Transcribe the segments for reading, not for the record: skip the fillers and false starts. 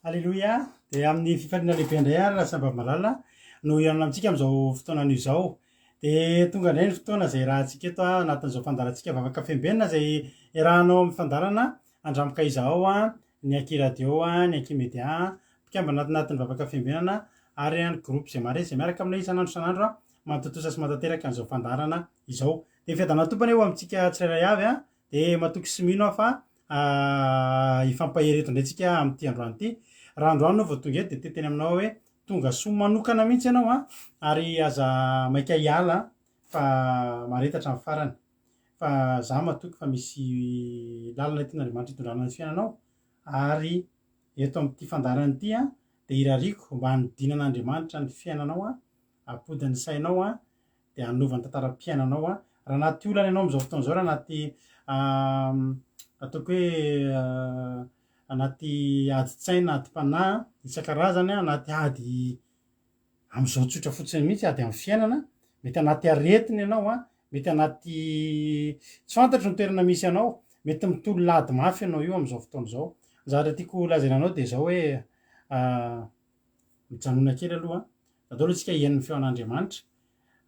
Alleloia de amin'ny fifaliana lehibe indray ary raha samba malala no ianona amintsika am'izao fotoanany izao de tonga indray ny fotoana zay rahantsika eto a anatin'izao fandarantsika vavaka fembena zay rahanao amin'ny fandarana andramika izao a ny anki radio a ny anki media mpikambana anatin'ny vavaka fembenana ary any groupe zay mare zay miaraka aminay isan'andro isan'andro a mantontosa sy mantanteraka an'izao fandarana izao de fiadanao tompany eo amintsika tsirairay avy a de matoky sy mino aho fa ifampahereto indrayntsika amin'ity androany ity raha androany no vao tonga eto de teteny aminao hoe tonga soa manokana mihitsy ianao a ary aza maika hiala fa maretatra amin'ny farany fa za matoky fa misy lalana tian'Andriamanitra hitondrana ny fiainanao ary eto amin'ity fandarana ity a de irariko mba hanodinan'Andriamanitra ny fiainanao a apodin'ny sainao a de hanovany tantaram-piainanao a raha anaty olana ianao am'izao fotoana zao raha anaty ataoko hoe anaty adi-tsaina adi-panahy isan-karazany a anaty ady am'izao tsotra fotsiny mihitsy ady amin'ny fiainana mety anaty aretina ianao a mety anaty tsy fantatro ny toerana misy anao mety mitolo lady mafy ianao io am'izao fotoana zao zavatra tiako lazaina anao de zao hoe mijanona kely aloha a daholo antsika hihaino ny feon'Andriamanitra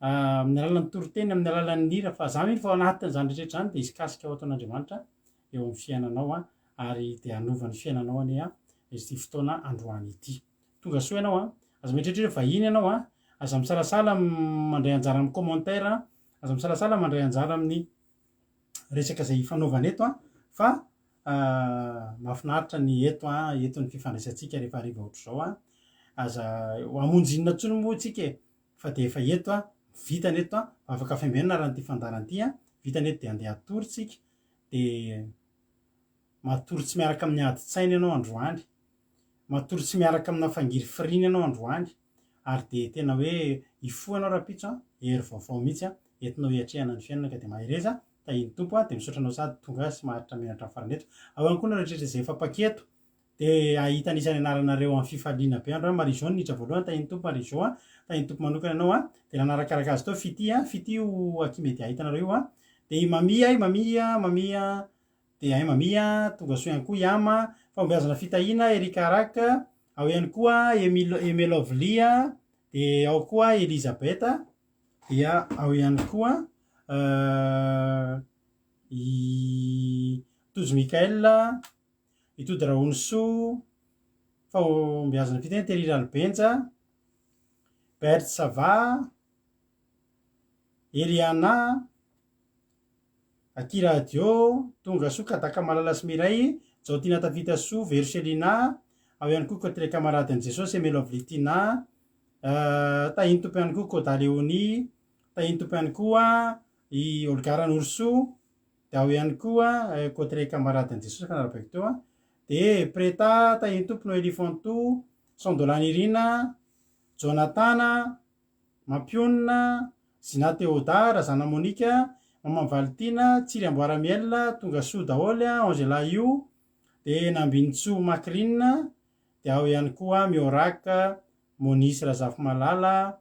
amin'ny alalan'ny toriteny amin'ny alalan'ny hira fa za mihiny fa ao anatin'izany rehetrarehetra zany de isikasika ao ataon'Andriamanitra eo amin'ny fiainanao a ary de hanovany fiainanao anie a izy ty fotoana androany ity tonga soa ianao a aza mieritreritra hoe vahiny ianao a aza misalasala mandray anjara amin'ny commentaire aza misalasala mandray anjara amin'ny resaka zay fanaovana eto a fa mahafinaritra ny eto a eton'ny fifandraisantsika rehefa hariva ohatry zao a aza hamonjy inona ntsony moa tsika e fa de efa eto a vitany eto a afaka fembena raha n'ity fandaran'ity a vitany eto de andeha atory tsika de matory tsy miaraka amin'ny adi-tsaina ianao androany matory tsy miaraka amina fangiry firiana ianao androany ary de tena hoe hifoanao rapitso a hery vaovao mihitsy a entinao hiatrehana ny fiainana ka de mahereza tahiny tompo a de misaotranao sady tonga sy maharitra menatra amin'ny farany eto ao ihany koa na rehetrarehetra zay efa-paketo de ahita anisany anaranareo amin'ny fifaliana be andro a marizao ny nitra voalohany tahiny tompo marizao a tahiny tompo manokana ianao a de nanarakaraka azy tao fity a fity io akimedia hitanareo io a de i mamia de ay mamia tonga soa ihany koa iama fahombiazana fitahina erika araka ao ihany koa emelovlia de ao koa elizabeta dia ao ihany koa i tojo mikael itody raonso fahombiazana fitahina terira albenja bert sava eliana aki radio tonga soa kadaka malala sy miray jaotina tavita soa verselina ao ihany koa kotre camaradeny jesosy emelovlitina tahiny tompo ihany koa kodaleoni tahiny tompo ihany koa i olgaran'orso de ao ihany koa kotre camaradeny jesosy kanarabeko teo a de preta tahiny tompo no elifanto sandolanirina jonatana mampionina zina teodara zana monika mama valitina tsiry amboara miel tonga soa daholy a angela io de nambinitso makrina de ao ihany koa mioraka monisy razafy malala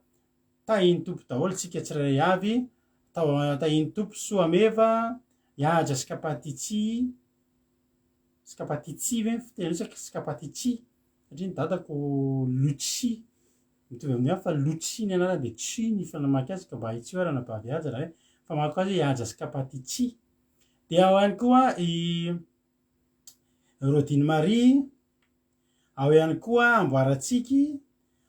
tahiny tompo daholo tsika tsirairay avy tahiny tompo soa meva iaja skapatitsi ve fitenisaka skapatitsi satria ny dadako lutsi mitovy amin'ny hafa lutsi ny anarany de tsi ny fanamaky azy ka mba hitsio arana bavy aja raha hoe fa mako azy iaja skapatitsi de ao ihany koa i rodine marie ao ihany koa amboaratsiky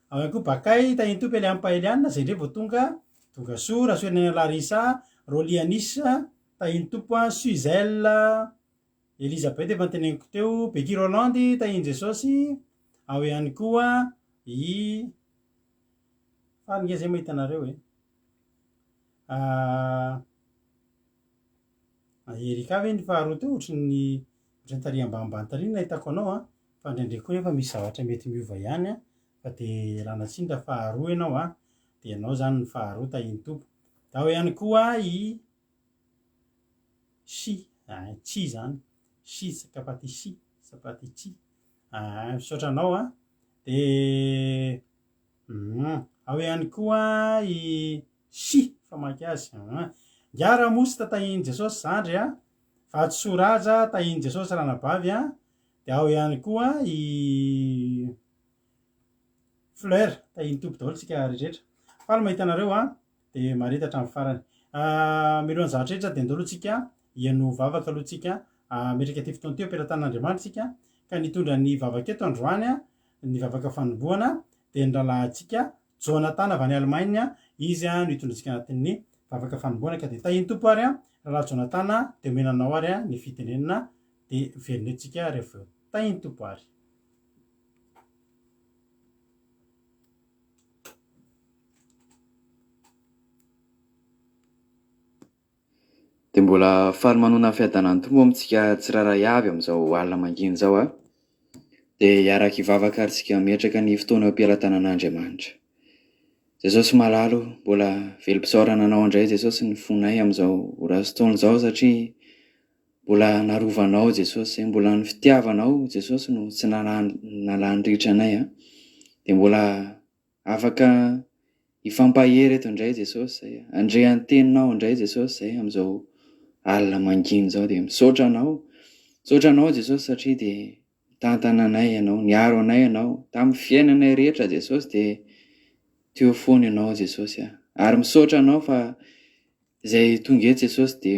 ao ihany koa bakay tahiny tompo ele ampaelianina zay ndre vao tonga soa raha soenana larisa rolianisa tahiny tompo a suzel elizabeth efa nyteneniko teo beky rolandy tahiny jesosy ao ihany koa i faringe zay mahita anareo e erika avy ny faharoa teo ohatry ny tari ambanimbany tary nahitako anao a fa ndraindray koa nefa misy zavatra mety miova ihany a fa de lanatsiny raha faharoa ianao a de ianao zany ny faharoa tahiny tompo da ao ihany koa i tsi zany si sapaty si sapaty tsi misaotra anao a de ao ihany koa i si famaky azy ngiara mosy tatahiny jesosy zandry a fa tsoraja tahiny jesosy ranabavy a de ao ihany koa i fleur tahiny tompo daholo tsika rehetra fa la mahita anareo a de maritatra amin'ny farany milohan'ny zavatra rehetra de andolotsika iano vavaka aloha tsika metrika ty fotoana teo ampelantan'Andriamanitra tsika ka nitondra ny vavaka eto androany a ny vavaka fanombohana de ndralahtsika Jonathan avy any Allemagne izy a no hitondratsika anatin'ny vavaka fanombohana ka de tahiny tompo ary a rahalahy Jonathan de omenanao ary a ny fitenenana de velonetsika rehefa tahiny tompo ary de mbola faly manona fiadanany tompo amintsika tsiraray avy am'izao alina manginy zao a de hiaraka hivavaka ary tsika metraka ny fotoana am-pialatanan'Andriamanitra. Jesosy malalo mbola velom-pisaorana anao indray Jesosy ny fonay am'izao orasytaona zao satria mbola narovanao Jesosy mbola ny fitiavanao Jesosy no tsy nalandritra anay a de mbola afaka hifampahery eto indray Jesosy zay andre anteninao indray Jesosy zay am'izao alina manginy zao de misaotra anao Jesosy satria de tantana anay ianao niaro anay ianao tamin'ny fiainanay rehetra Jesosy de teo foana ianao Jesosy ary misaotra anao fa zay tonga eto Jesosy de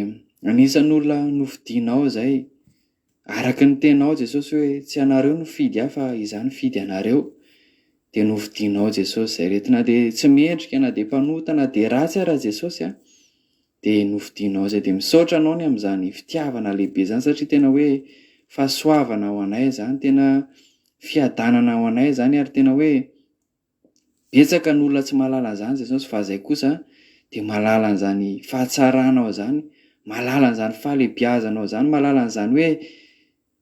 anisan'ny olona nofidianao zay araka ny tenao Jesosy hoe tsy anareo no fidy fa izany fidy anareo de nofidianao Jesosy zay retina de tsy mendrika na de mpanota na de ratsy ara Jesosy de nofidianao zay de misaotra anao ny am'izany fitiavana lehibe zany satria tena hoe fahasoavana ho anay zany tena fiadanana ho anay zany ary tena hoe betsaka ny olona tsy mahalala zany Jesosy fa zay kosa de mahalala an'izany fahatsaranao zany mahalala an'izany fahalebiazanao zany mahalala an'izany hoe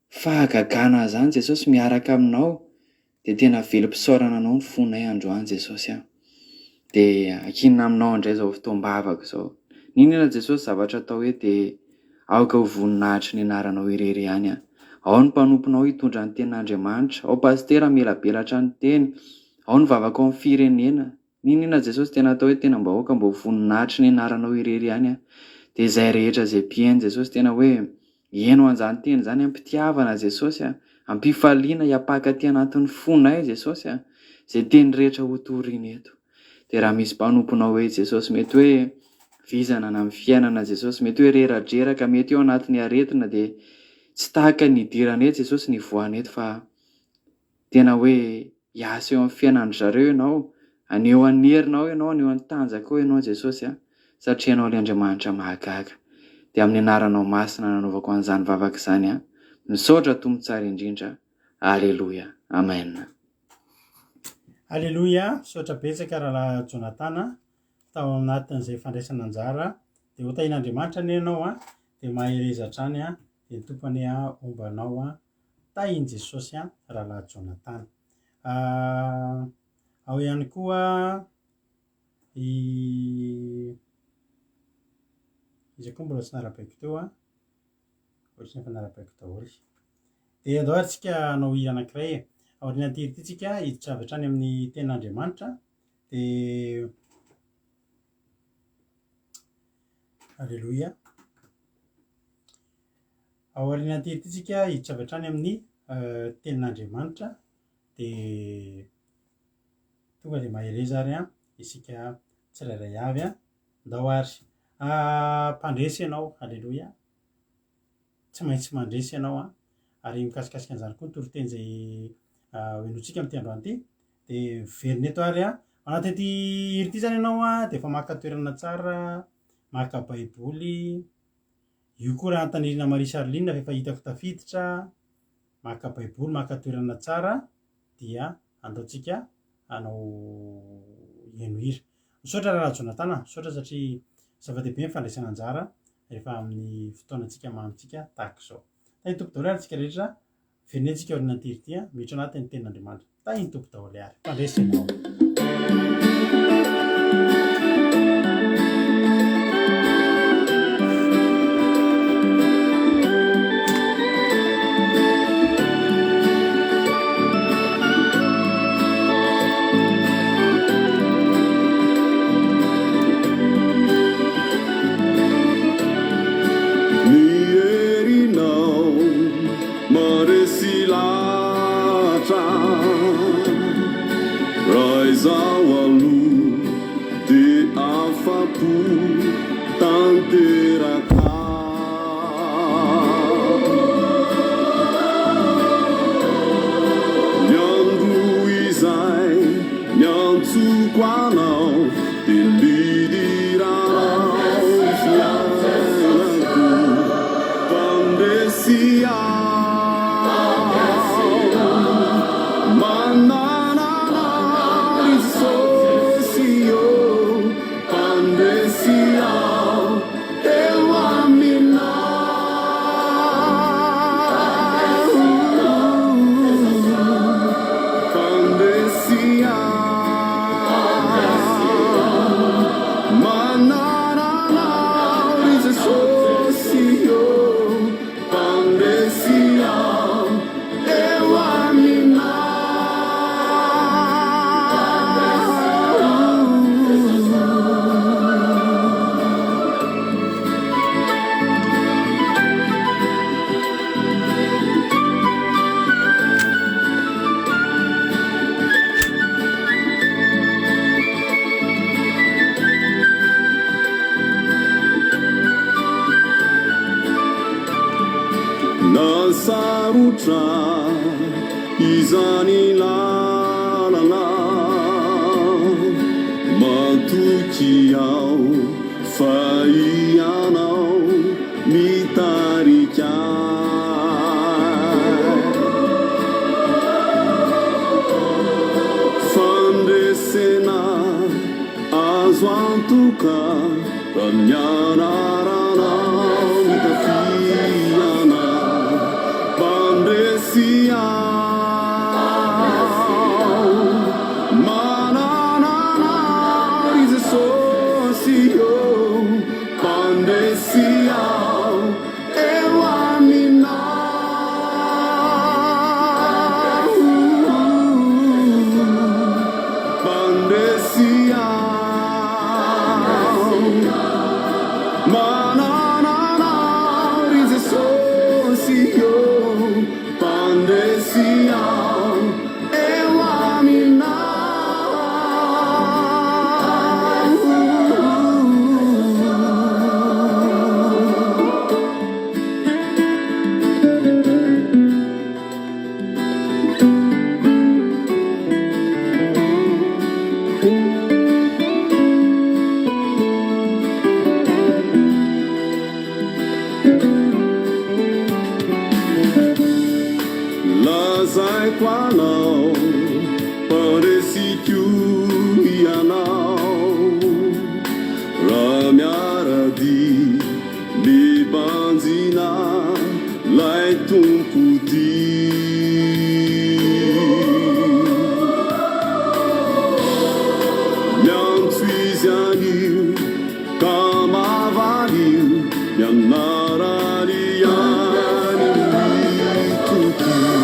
fahagagana zany Jesosy miaraka aminao de tena velom-pisaorana anao ny fonay androany Jesosy de akinina aminao indray zao fotoam-bavaka zao ninona Jesosy zavatra atao hoe de aoka ho voninahitry ny anaranao irery ihany ao ny mpanomponao hitondra ny tenin'Andriamanitra ao pastera melabelatra ny teny ao ny vavaka ao amin'ny firenena ninona Jesosy tena atao hoe tena mba aoka mba ho voninahitry ny anaranao irery ihany de zay rehetra zay mpiainy Jesosy tena hoe hiaino an'izany teny zany ampitiavana Jesosy ampifaliana hiapaka aty anatin'ny fonay Jesosy zay teny rehetra ho toriny eto de raha misy mpanomponao hoe Jesosy mety hoe vizana na amin'ny fiainana Jesosy mety hoe reradraraka mety eo anatin'ny aretina de tsy tahaka ny idirana eto Jesosy ny voany eto fa tena hoe hiasa eo amin'ny fiainan'ny zareo ianao aneo anerinao ianao aneo an-tanjaka ao ianao Jesosy satria ianao le Andriamanitra mahagaga de amin'ny anaranao masina nanaovako an'izany vavaka izany misaotra tombotsara indrindra alleluia amen alleluia misaotra betsaka rahalahy Jonathan tao anatin'izay fandraisana anjara de ho tahin'Andriamanitra ny ianao de mahereza hatrany de ny tompony ombanao tahiny Jesosy rahalahy Jonathan ao ihany koa izy koa mbola tsy narabaiko teo ohatrany efa narabaiko daholy de andao ary tsika anao hira anankiray aoriana antiry ty tsika hiditra avy hatrany amin'ny tenin'Andriamanitra de alleluia aoriana antiry ty tsika hiditra avy hatrany amin'ny tenin'Andriamanitra de tonga de mahereza ary isika tsirairay avy ndao ary mpandresy ianao alleluia tsy maintsy mandresy ianao ary mikasikasika an'izany koa toroteny zay hoenotsika amin'ity androany ty de verina eto ary anatin'ity hira ty zany ianao de efa maka toerana tsara maka baiboly io koa raha antanirina Marie Charline fa efa hitako tafiditra maka baiboly maka toerana tsara dia andaotsika anao hihaino hira misaotra rahalahy Jonathan misaotra satria zava-dehibe ny fandraisana anjara rehefa amin'ny fotoanantsika mamitsika tahaka izao tahiny tompo daholo ary tsika rehetra verenetsika aoriana antiry ty miditra anatin'ny tenin'Andriamanitra tahiny tompo daholo ary mpandresy ianao zao alo de afapo tanteraka miandro izay miantsoko anao de lidiranao fiainako pandresia nasarotra izany lalana matoky ao fa ianao mitarika fandresena azo antoka ramianaranao mitafiana manana izy sosio pandesiao eo aminao pandesiao manana izy sosio pandesiao eo aminao lazai quanao pareci que ianao ramiaradi libanzina lai tumpudi miantsuizianio kamavaliu mianarariani mitukiu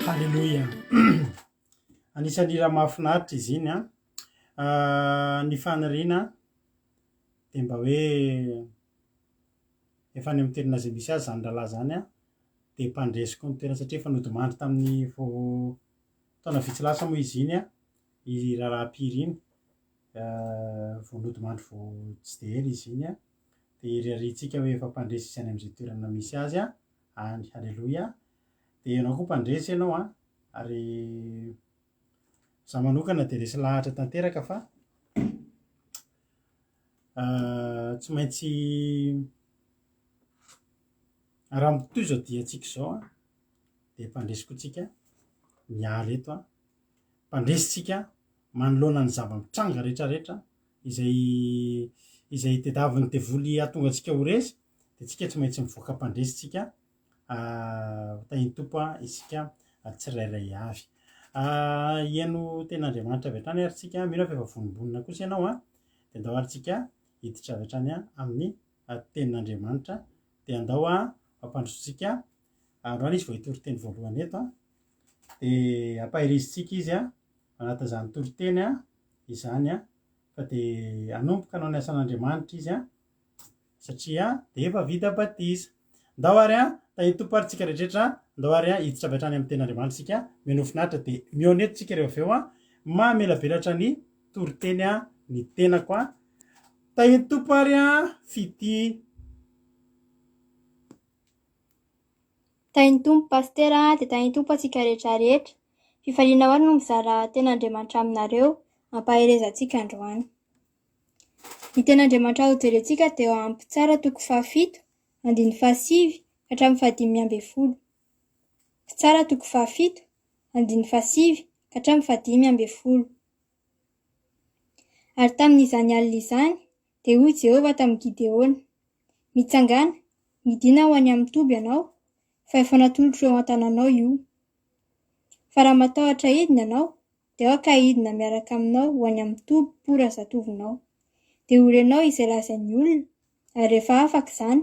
Halleluja. Anisan'ny raha mahafinaritra izy iny ny faniriana de mba hoe efa any amin'ny toerana zay misy azy zany rahalahy zany de mpandresiko ny toerana satria efa nodimandry tamin'ny taona vitsy lasa moa izy iny i raharaham-piry iny vao nodimandry vao tsy de ela izy iny de iriaritsika hoe efa mpandresy izy any amin'izay toerana misy azy any. Halleluja. de ianao koa mpandresy ianao a ary za manokana de resy lahatra tanteraka fa tsy maintsy raha mitoy zao diantsika zao a de mpandresy koa tsika miala eto a mpandresitsika manoloana ny zava-mitranga rehetrarehetra izay tedaviny devoly atonga atsika ho resy de tsika tsy maintsy mivoaka mpandresitsika tahiny tompo a isika tsirairay avy iano ten'Andriamanitra avy hatrany ary tsika mino fa efa vonimbonina kosa ianao a de andao ary tsika hiditra avy hatrany a amin'ny tenin'Andriamanitra de andao a ampandrosotsika androany izy vao hitory-teny voalohany eto a de ampahirizitsika izy a anatin'izany tory-teny a izany a fa de anomboka anao ny asan'Andriamanitra izy a satria de efa vita batiza ndao ary a tahiny tompo ary tsika rehetrarehetra ndao ary a hiditra avy hatrany amin'ny tenin'Andriamanitra tsika mihaino finaritra de mihaoneto tsika rehefa avy eo a mamelabelatra ny tory-teny a ny tenako a tahiny tompo ary a fity. Tahiny tompo pastera de tahiny tompo atsika rehetrarehetra fifaliana ho any no mizara ten'Andriamanitra aminareo ampaherezantsika androany. Ny ten'Andriamanitra ho jerentsika de eo ampy tsara toko 7 andiny 7 ka hatramin'ny 5 tsara toko 7 andiny 7 ka hatramin'ny 5. Ary tamin'izany alina izany de hoy Jehova tamin'ny Gideona, mitsangana midina ho any amin'ny toby ianao fa efa natolotro eo an-tananao io. Fa raha matahotra hidina ianao de aoka hidina miaraka aminao ho any amin'ny toby pora zatovinao. De orenao izay lazain'ny olona ary rehefa afaka izany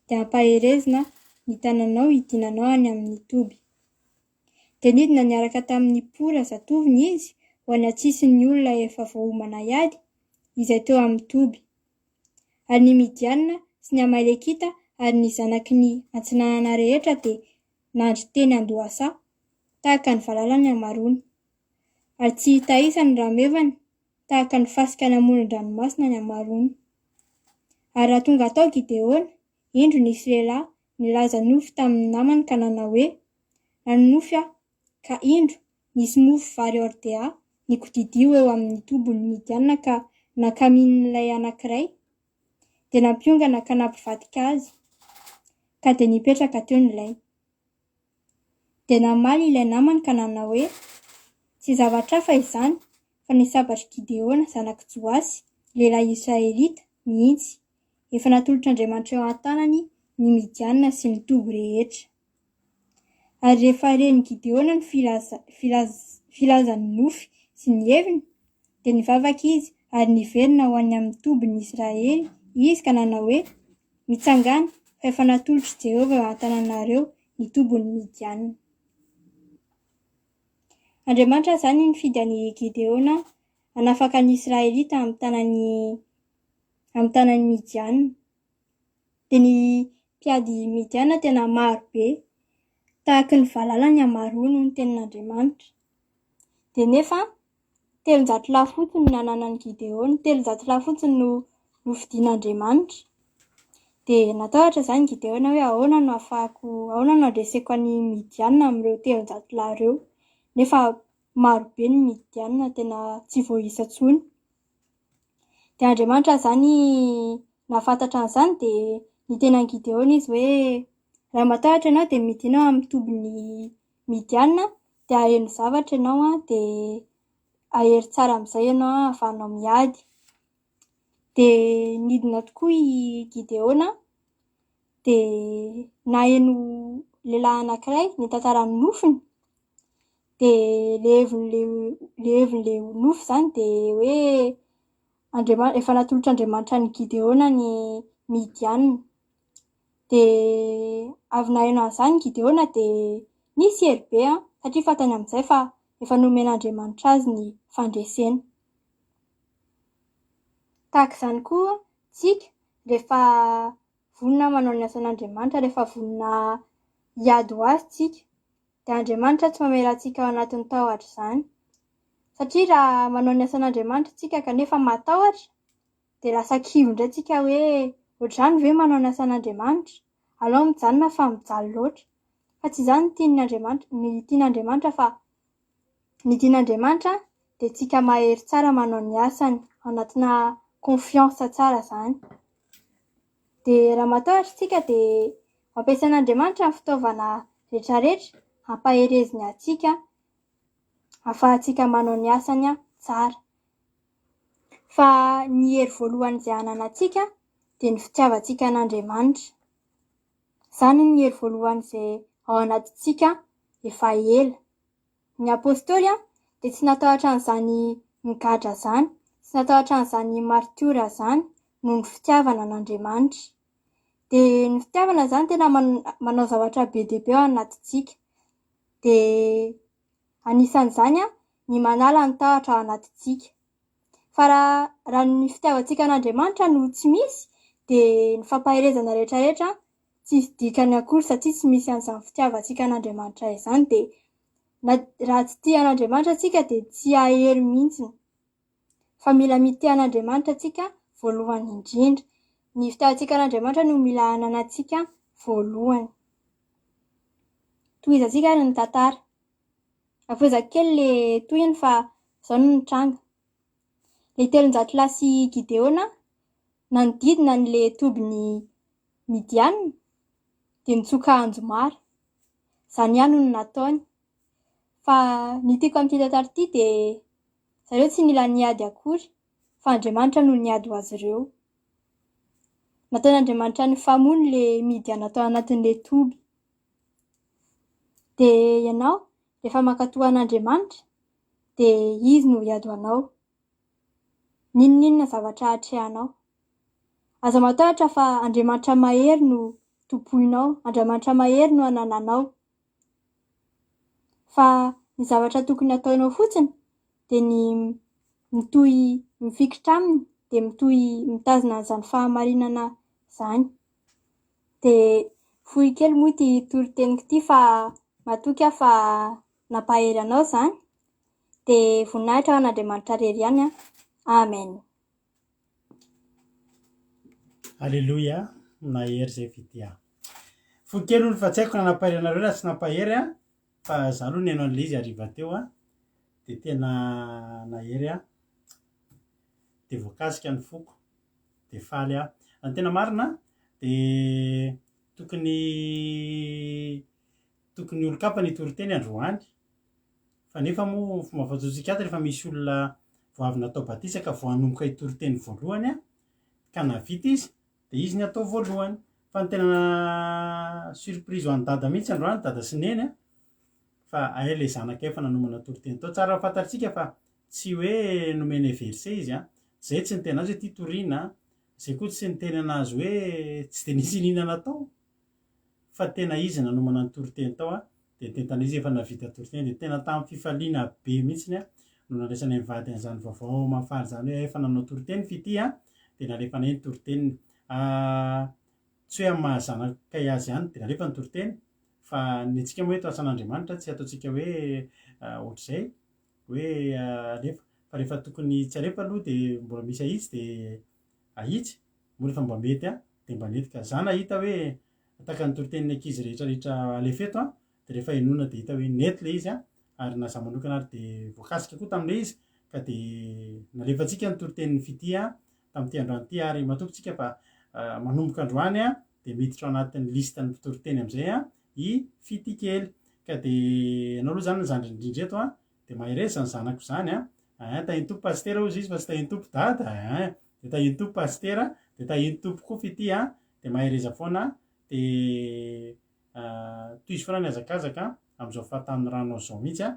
de ampaherezina ny tananao hidinanao any amin'ny toby. De nidina niaraka tamin'ny pora zatoviny izy ho any atsisin'ny olona efa voahomana hiady izay teo amin'ny toby. Ary ny Midianina sy ny Amalekita ary ny zanaky ny antsinanana rehetra de nandry teny andohasa tahaka ny valalany amarony. Ary tsy hita isa ny ramevany tahaka ny fasika ny amoron-dranomasina ny amarony. Ary raha tonga atao Gideona, indro nisy lehilahy nilaza nofy tamin'ny namany ka nanao hoe nanofy aho ka indro nisy mofo vary ordea nikodidio eo amin'ny tobon'ny Midianina ka nakamin'ilay anankiray de nampiongana ka nampivadika azy ka de nipetraka teo nilay. De namaly ilay namany ka nanao hoe tsy zavatra hafa izany fa ny sabatry Gideona zanaky Joasy lehilahy Israelita mihitsy efa natolotr'Andriamanitra eo an-tanany ny Midianina sy ny toby rehetra. Ary rehefa reny Gideona ny filazan'ny nofy sy ny heviny de nivavaka izy ary niverina ho any amin'ny tobin'ny Israely izy ka nanao hoe mitsangana fa efa natolotry Jehova eo an-tananareo ny tobin'ny Midianina. Andriamanitra zany ny fidy any Gideona hanafaka ny Israelita amin'ny tanany Midianina. De ny mpiady Midianina tena maro be tahaka ny valalany amarony ny tenin'Andriamanitra. De nefa 300 lahy fotsiny nananan'ny Gideona, 300 lahy fotsiny no fidian'Andriamanitra. De natahotra zany Gideona hoe ahoana no andreseko any Midianina amin'ireo 300 lahy ireo. Nefa maro be ny Midianina tena tsy voaisa intsony. De Andriamanitra zany nafantatra an'izany de niteny Gideona izy hoe raha matahotra ianao de midina amin'ny tobin'ny Midianina de aheno zavatra ianao de ahery tsara amin'izay ianao ahafahanao miady. De nidina tokoa i Gideona de naheno lehilahy anankiray nitantara ny nofiny de le hevin'le nofy zany de hoe efa natolotr'Andriamanitra ny Gideona ny Midianina. De avy naheno an'izany Gideona de nisy hery be satria fantany amin'izay fa efa nomen'Andriamanitra azy ny fandresena. Tahaka izany koa tsika rehefa vonona manao ny asan'Andriamanitra, rehefa vonona hiady ho azy tsika de Andriamanitra tsy mamerantsika ao anatin'ny tahotra izany. Satria raha manao ny asan'Andriamanitra tsika kanefa matahotra de lasa kivy indray tsika hoe ohatr'izany ve manao ny asan'Andriamanitra? Aleo mijanona fa mijaly loatra. fa tsy izany ny tian'Andriamanitra fa ny tian'Andriamanitra dia tsika mahery tsara manao ny asany anatina confiance tsara izany. Dia raha matahotra tsika dia ampiasain'Andriamanitra ny fitaovana rehetrarehetra hampahereziny atsika ahafahantsika manao ny asany tsara. Fa ny hery voalohany izay ananantsika dia ny fitiavantsika an'Andriamanitra. Izany ny hery voalohany izay ao anatintsika efa ela. Ny apôstôly dia tsy natahotra an'izany migadra izany, tsy natahotra an'izany martiora izany noho ny fitiavana an'Andriamanitra. Dia ny fitiavana izany tena manao zavatra be dia be ao anatintsika. Dia anisan'izany ny manala ny tahotra ao anatintsika. Fa raha ny fitiavantsika an'Andriamanitra no tsy misy dia ny fampaherezana rehetrarehetra tsisy dikany akory satria tsy misy an'izany fitiavantsika an'Andriamanitra izany. Dia raha tsy tia an'Andriamanitra tsika dia tsy hahery mihitsy. Fa mila mitia an'Andriamanitra tsika voalohany indrindra. Ny fitiavantsika an'Andriamanitra no mila ananantsika voalohany. Tohizantsika ary ny tantara. Afoizako kely ilay tohiny fa izao no nitranga. Ilay 300 lasy Gideona nanodidina an'ilay tobiny Midianina dia nitsoka anjomara. Izany ihany no nataony. Fa ny tiako amin'ity tantara ity dia zareo tsy nila niady akory fa Andriamanitra no niady ho azy ireo. Nataon'Andriamanitra ny famono ilay Midiana tao anatin'ilay toby. Dia ianao rehefa mankatoa an'Andriamanitra dia izy no hiady ho anao. N'inon'inona zavatra hatrehanao. Aza matahotra fa Andriamanitra mahery no topoinao, Andriamanitra mahery no anananao. Fa ny zavatra tokony ataonao fotsiny dia ny mitohy mifikitra aminy dia mitohy mitazona an'izany fahamarinana izany. Dia fohy kely moa ity toriteniko ity fa matoky fa nampahery anao izany. Dia voninahitra ho an'Andriamanitra rery ihany. Amen. Alleluia, nahery izay vidy aho. Fohy kely olo fa tsy haiko na nampahery anareo raha tsy nampahery fa izaho aloha nihaino an'ilay izy hariva teo dia tena nahery dia voakasika ny foko dia faly ny tena marina dia tokony olo-kapa ny toriteny androany. Fa nefa moa fomba fataontsika ato rehefa misy olona vao avy natao batisa ka vao hanomboka hitoriteny voalohany ka navita izy dia izy ny atao voalohany. Fa ny tena surprise ho an'ny dada mihitsy androany, dada sy neny fa ilay zanaka efa nanomana toriteny tao. Tsara fantatsika fa tsy hoe nomeny verse izy zay tsy niteny azy hoe ity toriana, zay koa tsy niteny anazy hoe tsy dia nisy ninana tao fa tena izy nanomana ny toriteny tao dia tentana izy efa navita toriteny. Dia tena tamin'ny fifaliana be mihitsiny no nandraisany mivady an'izany vaovao mafaly izany hoe efa nanao toriteny fity dia nalefana iny toriteny. Tsy hoe amin'ny mahazanaka azy ihany dia nalefa ny toriteny fa ny antsika moa eto asan'Andriamanitra tsy ataontsika hoe ohatr'izay hoe alefa fa rehefa tokony tsy alefa aloha dia mbola misy ahitsy dia ahitsy moa rehefa mba mety dia mba nety. Ka za nahita hoe taka ny toritenin'ny ankizy rehetrarehetra alefa eto dia rehefa inoana dia hita hoe nety ilay izy ary na za manokana ary dia voakasika koa tamin'ilay izy ka dia nalefantsika ny toritenin'ny fity tamin'ity androany ity ary matoky tsika fa manomboka androany dia miditra ao anatin'ny listan'ny toriteny amin'izay i fity kely. Ka dia ianao aloha zany ny zandry indrindra eto dia mahereza ny zanako izany tahiny tompo pastera ozy izy fa tsy tahiny tompo dada dia tahiny tompo pastera dia tahiny tompo koa fity dia mahereza foana dia toy izy foana ny hazakazaka amin'izao fahatan'ny rano zao mihitsy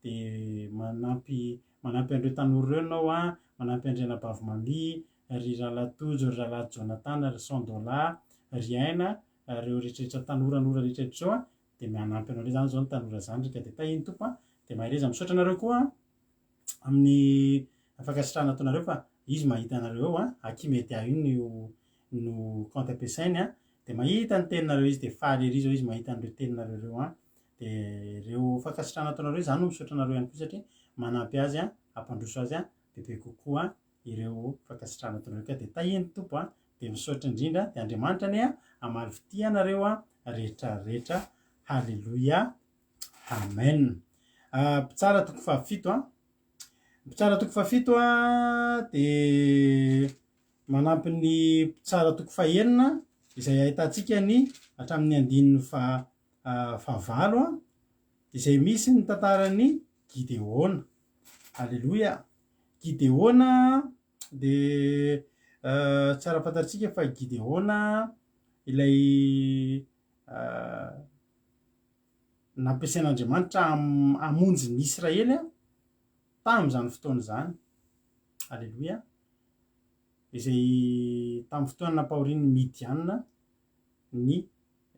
dia manampy an'ireo tanora ireo ianao manampy Andriana Bavimamy, ry Ralatojo, ry Ralahy Jonathan, ry Sandola, ry Aina, ireo rehetrarehetra tanora rehetrarehetra zao dia manampy anao zany zao ny tanora zany. Ka dia tahiny tompo dia mahereza misaotra anareo koa amin'ny fankasitrahana ataonareo fa izy mahita anareo aky mety aho iny no compte ampiasainy dia mahita ny teninareo izy dia faly ery zao izy mahita an'ireo teninareo ireo dia ireo fankasitrahana ataonareo izany no misaotra anareo ihany koa satria manampy azy hampandroso azy bebe kokoa ireo fankasitrahana ataonareo. Ka dia tahiny tompo dia misaotra indrindra dia Andriamanitra anie hamaly fity anareo rehetrarehetra. Halleloia, amen. Mpitsara toko fahafito a, mpitsara toko fahafito a de manampy ny mpitsara toko fahenina izay ahitantsika ny hatramin'ny andininy fahavalo a, izay misy ny tantarany Gideona. Halleloia. Gideona de tsara fantatsika fa Gideona ilay nampiasain'Andriamanitra hamonjy ny Israely a tam'izany fotoana zany. Halleloia. Izay tamin'ny fotoana nampahorian'ny Midianina ny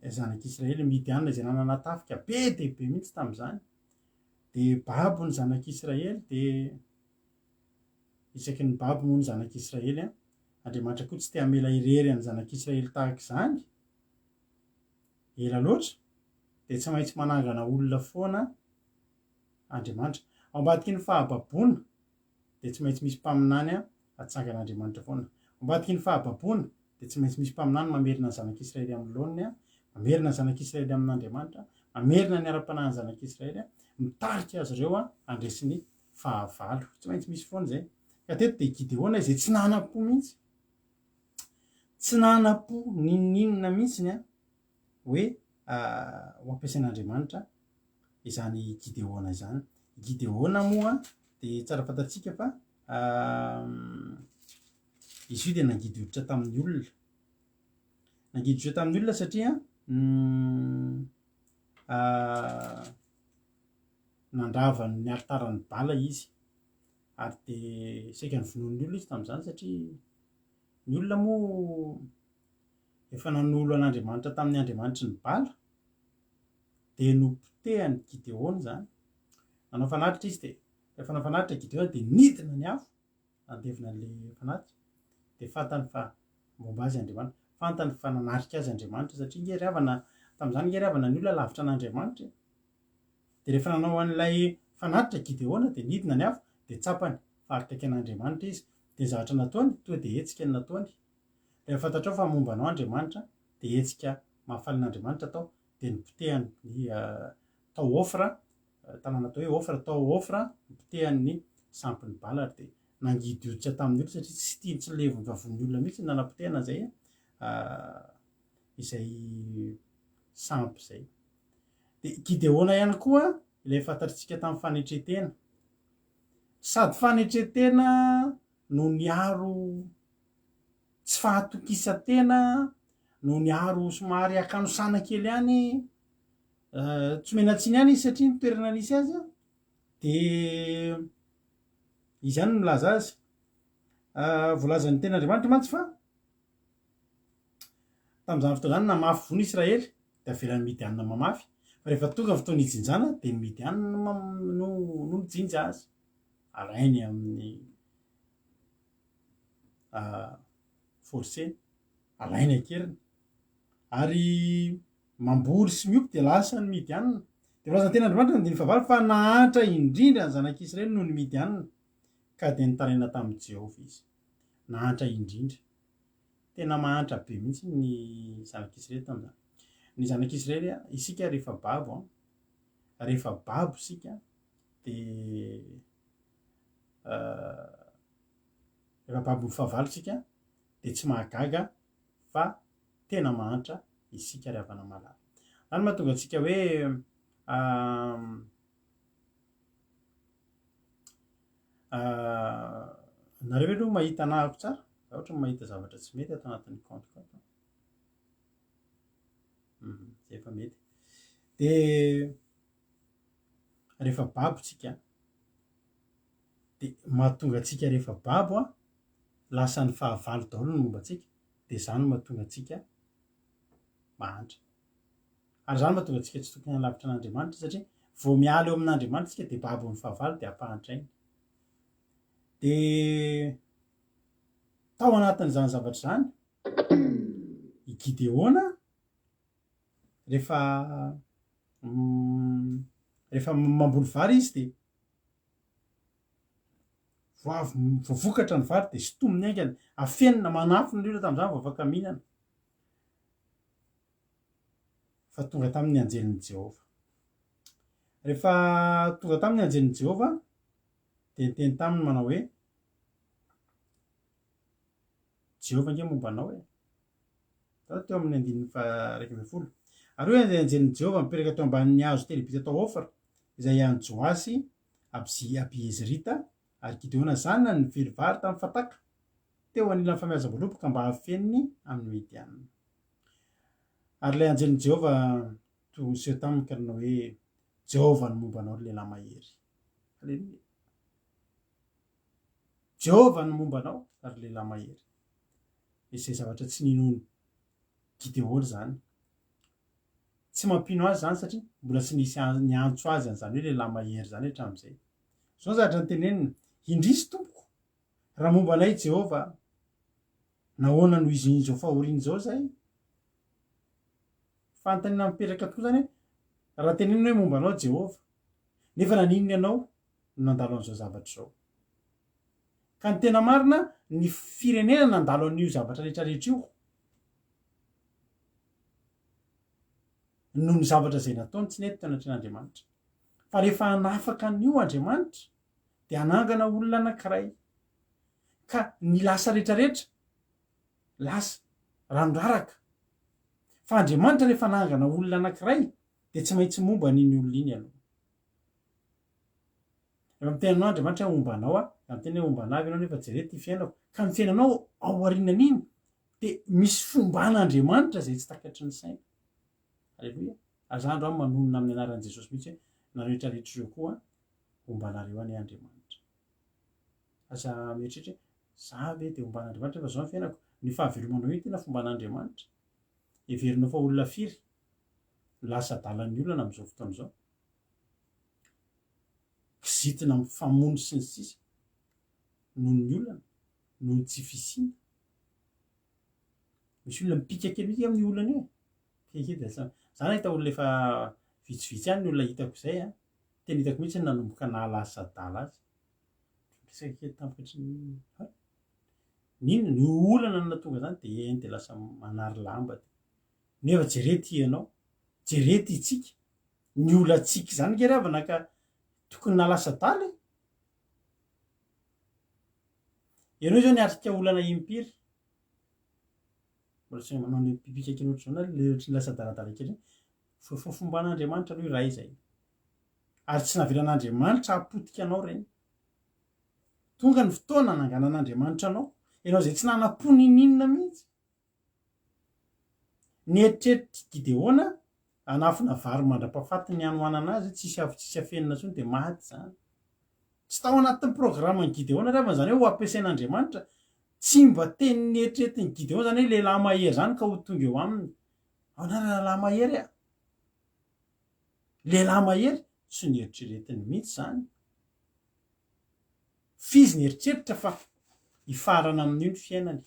zanak'Israely. Midianina izay nanana tafika be dia be mihitsy tam'izany. De babo ny zanak'Israely, de isaky ny babo moa ny zanak'Israely a, Andriamanitra koa tsy te hamela irery ny zanak'Israely tahaka izany ela loatra, de tsy maintsy manangana olona foana Andriamanitra. Ao ambadiky ny fahababoana de tsy maintsy misy mpaminany a atsangan'Andriamanitra foana. Ao ambadiky ny fahababoana de tsy maintsy misy mpaminany mamerina ny zanak'Israely amin'ny laoniny a, mamerina ny zanak'Israely amin'Andriamanitra, mamerina ny ara-panahin'ny zanak'Israely a, mitarika azy ireo a andresiny fahavalo. Tsy maintsy misy foana zay. Ka teto de Gideona izay tsy nana-po mihitsy, tsy nana-po ninona mihitsiny a hoe ho ampiasain'Andriamanitra izany Gideona izany. Gideona moa de tsara fantatsika fa izy io de nangidy hoditra tamin'ny olona. Nangidy hoditra tamin'ny olona satria nandrava ny altaran'ny Bala izy, ary de saika ny vonoan'ny olona izy tam'izany satria ny olona moa efa nanolo an'Andriamanitra tamin'ny andriamanitry ny Bala, de nopotehany Gideona zany. Nanao fanatitra izy de rehefa nanao fanatitra Gideona de nidina ny afo, nandevina an'le fanatitra, de fantany fa momba azy Andriamanitra, fantany fa nanarika azy Andriamanitra satria nge ry havana tam'izany, nge ry havana ny olona lavitra an'Andriamanitra. De rehefa nanao an'ilay fanatitra Gideona de nidina ny afo, de tsapany fa akaiky an'Andriamanitra izy, de ny zavatra nataony to de hetsika ny nataony. Rehefa fantatrao fa momba anao Andriamanitra de hetsika mahafaly n'Andriamanitra atao, de nipotehany tao Ofra, tanàna atao hoe Ofra, tao Ofra, nipotehany ny sampin'ny Bala, ary de nangidy hoditra tamin'ny olona satria tsy tiany, tsy levony vavon'ny olona mihitsy nanapotehana zay izay sampy zay. De Gideona ihany koa ilay fantatritsika tamin'ny fanetretena, sady fanetretena no niaro tsy fahatokisantena, no niaro somary akanosana kely ihany, tsy menatsiny ihany izy satria nitoerana nisy azy a, de izy ihany no milaza azy. Voalazan'ny ten'Andriamanitra mantsy fa tam'izany fotoana zany namafy vono Israely, de avelan'ny Midianina mamafy, fa rehefa tonga ny fotoana ijinjana de ny Midianina no mijinja azy, alainy amin'ny forcé, alainy akeriny, ary mamboly sy miompy de lasa ny Midianina. De volazan'ny ten'Andriamanitra ny andiny fahavalo fa nahatra indrindra ny zanak'Israely noho ny Midianina, ka de nitaraina tamin'i Jehovah izy, nahatra indrindra, tena mahantra be mihitsy ny zanak'Israely tam'izany. Ny zanak'Israely a, isika rehefa babo a, rehefa babo isika de rehefa babo ny fahavalo isika de tsy mahagaga fa tena mahantra isika ry havana malala. Zany mahatonga antsika hoe nareo aloha mahita anahako tsara, raha ohatra mahita zavatra tsy mety ato anatin'ny compte ato. Zay efa mety. De rehefa babo tsika de mahatonga antsika rehefa babo a lasa ny fahavalo daholo ny momba antsika, de zany mahatonga antsika mahantra. Ary zany mahatonga antsika tsy tokony halavitra an'Andriamanitra satria vao miala eo amin'Andriamanitra isika de babo ny fahavalo de ampahantrainy. De tao anatin'izany zavatra zany i Gideona rehefa mamboly vary izy de voavokatra ny vary de sotominy aingany, afenina manafo ny olona tam'izany vao afaka mihinana. fa tonga tamin'ny anjelin'i Jehova. Rehefa tonga tamin'ny anjelin'i Jehova de niteny taminy manao hoe Jehova nge momba anao teo amin'ny 1:1. Ary hoe anjelin'i Jehova mipetraka teo ambanin'ny hazo telebita tao Ofra izay ian'i Joasy Abiezrita ary Gideona zanany nively vary tamin'ny fataka teo anilan'ny famiazam-bolopoka mba hafeniny amin'ny Midianina. Ary ilay anjelin'i Jehova toseho taminy ka nanao hoe Jehova no momba anao lehilahy mahery. Halleloia. Jehova no momba anao ary lehilahy mahery. Izay zavatra tsy ninony Gideona zany. Tsy mampino azy zany satria mbola tsy nisy niantso azy an'izany hoe lehilahy mahery zany hatramin'izay. Zao zavatra nytenenina, indrisy tompoko raha momba anay Jehova, nahoana no izy zao fahoriany zao zay? Fanontaniana mipetraka tokoa zany hoe raha tenenina hoe momba anao Jehova, nefa naninona ianao no nandalo an'izao zavatra zao? Ka ny tena marina ny firenena nandalo an'io zavatra rehetrarehetra io noho ny zavatra zay nataony tsy nety teo anatrehan'Andriamanitra. Fa rehefa hanafaka an'io Andriamanitra dia hanangana olona anankiray ka ny lasa rehetrarehetra lasa randraraka. Fa Andriamanitra rehefa hanangana olona anankiray dia tsy maintsy momba an'iny olona iny aloha. Rehefa mitenanao Andriamanitra hoe momba anao am'teny hoe momba anavy ianao nefa jerety ty fiainako, ka ny fiainanao ao aorianan'iny dia misy fomban'Andriamanitra zay tsy takatry ny saina. Halleloia. Azandro aho manonona amin'ny anaran'i Jesosy mihitsy hoe na rehetrarehetra ireo koa momba anareo any Andriamanitra. Asa mieritreritra za ve dia momban'Andriamanitra fa zao ny fiainako? Ny fahavelomanao io tena fomban'Andriamanitra. Heverinao fa olona firy lasa adalan'ny olana amin'izao fotoana izao. Kizitina amin'ny famono sy ny sisa noho ny olana, noho ny tsy fisiana. Misy olona mipika kely mihitsy amin'ny olana io. Zany nahita olona efa vitsivitsy ihany ny olona hitako izay tena hitako mihitsy nanomboka nahala azy sady dala azy. Resaka kely tampoka tsy ninona ny olana no nahatonga zany dia eny dia lasa manary lamba. Nefa jerety ianao, jerety itsika, ny olantsika zany nge ravana ka tokony nalasa dala. Ianao zao niatrika olana impiry. Mbola tsy manao ny pipika kely ohatr'izao na le ohatry ny lasa daladala kely. Fomban'Andriamanitra aloha iray izay. Ary tsy navelan'Andriamanitra hapotika anao ireny. Tonga ny fotoana nanganan'Andriamanitra anao, ianao zay tsy nanam-pony ninona mihitsy. Nieritreritry Gideona anafina vary mandra-pahafatiny ny hanohanana azy, tsisy afenina intsony dia maty zany. Tsy tao anatin'ny programan'i Gideona ravana zany hoe ho ampiasain'Andriamanitra. Tsy mba teny nieritreretiny Gideona zany hoe lehilahy mahery zany ka ho tonga eo aminy. Ao na lehilahy mahery lehilahy mahery tsy nieritreretiny mihitsy zany. Fizy nieritreritra fa hifarana amin'io ny fiainany,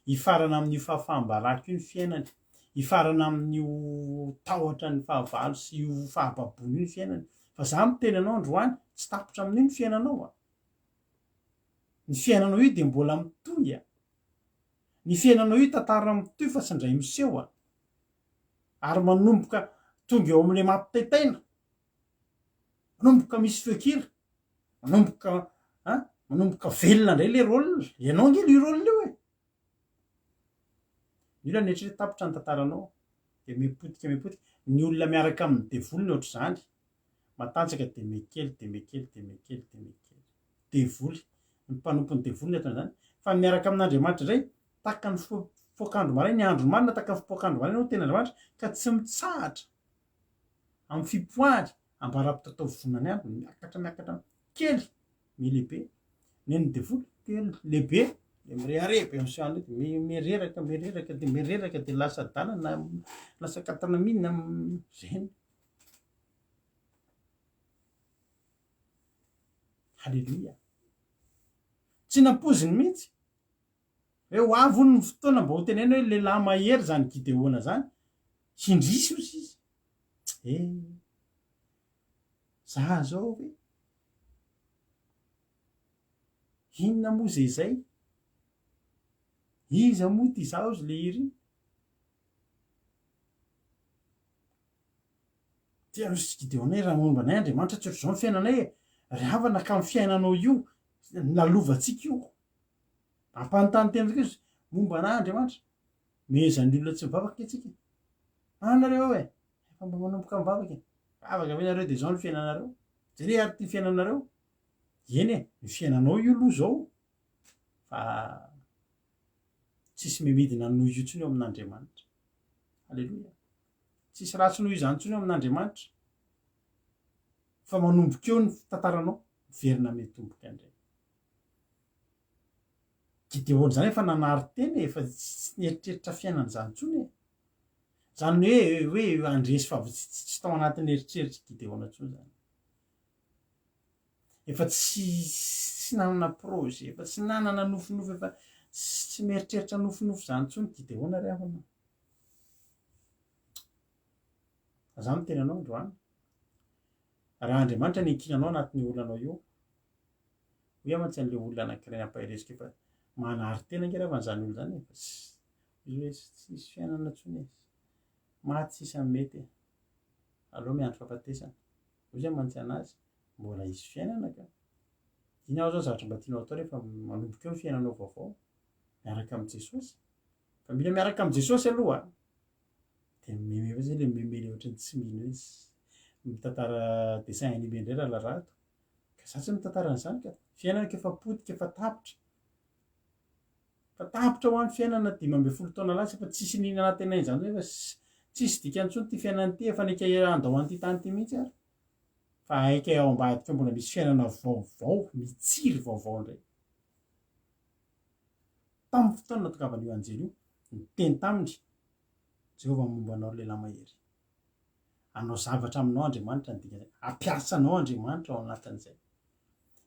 hifarana amin'io fahafahambarako io ny fiainany, hifarana amin'io tahotra ny fahavalo sy io fahababony io ny fiainany. Fa za miteny anao androany tsy tapotra amin'io ny fiainanao. Ny fiainanao io dia mbola mitohy. Ny fiainanao io tantara mitohy fa tsy indray miseho. Ary manomboka tonga eo amin'ilay mampitaitaina, manomboka misy feokira, manomboka velona indray le rôlina. Ianao nge io rôlina io ny olona nieritreretra tapitra ny tantaranao dia mipotika. Ny olona miaraka amin'ny devoly ohatr' izany, matanjaka dia mekely devoly. Ny mpanompo ny devoly ny ataony zany. Fa miaraka amin'Andriamanitra indray taka ny fipoakandro maraina, ny andro marina taka ny fipoakandro maraina ho tena Andriamanitra ka tsy mitsahatra amin'ny fipoahany ambara-pitatao vonany andro miakatra kely milehibe. Ny devoly kely lehibe mirehirehebe amin'izany mereraka dia lasa dala na lasa katana minina zeny. Halleluia. Tsy nampoziny mihitsy hoe ho avy ny fotoana mba ho tenena hoe lehilahy mahery zany Gideona zany. Indrisy ozy izy. Za zao hoe inona moa zay? Iza moa ty zao izy le iry? tiarosy Gideona raha momba anay Andriamanitra tsy ohatr' izao ny fiainanay ravana ka ny fiainanao io nalovantsika io ampanontany tena izy momba anay Andriamanitra mezan'ny olona tsy mivavaka atsika anareo e efa mba manomboka mivavaka vavaka ve nareo dia izao ny fiainanareo jare ary ty fiainanareo eny e ny fiainanao io aloha zao fa tsisy memidina noho io tsony eo amin'Andriamanitra alleloia tsisy ratsy noho izany tsony eo amin'Andriamanitra fa manomboka eo ny tantaranao verina metomboka indray Gideona zany efa nanary teny efa tsy nieritreritra fiainana zany tsony e zany hoe andresy fa tsy tao anatin'ny eritreritry Gideona tsony zany efa tsy nanana projet efa tsy nanana nofinofy efa tsy mieritreritra nofinofy zany tsony Gideona ry havana za no tenanao androany raha Andriamanitra niankinanao anatin'ny olonanao io hoe mantsy an'le olona anankiray ampahiresika efa manary tena ngeravana zany olo zany efa izy hoe tsisy fiainana tsony maty sisany mety aloha miandro fahafatesana ozy zay mantsy anazy mbola isy fiainana ka iny ao zao zavatra mba tianao atao rehefa manomboka eo ny fiainanao vaovao miaraka amin'i Jesosy fa mila miaraka amin'i Jesosy aloha dia meme zay le memely ohatrany tsy mino izy mitantara dessin animé indray raharato ka za tsy mitantara an'izany ka fiainana kefa potika efa tapitra fa tapitra ho an'ny fiainana 15 taona lasa efa tsisy nina anatenay zany efa tsisy dikany tsony ty fiainana ty efa nika andao an'ity tany ty mihitsy ary fa aika ao ambadika mbola misy fiainana vaovao mitsiry vaovao indray tamin'ny fotoana natokavana io anjely io niteny taminy Jehovah momba anao lehilahy mahery anao zavatra aminao Andriamanitra ny dikany ampiasanao Andriamanitra ao anatin'izay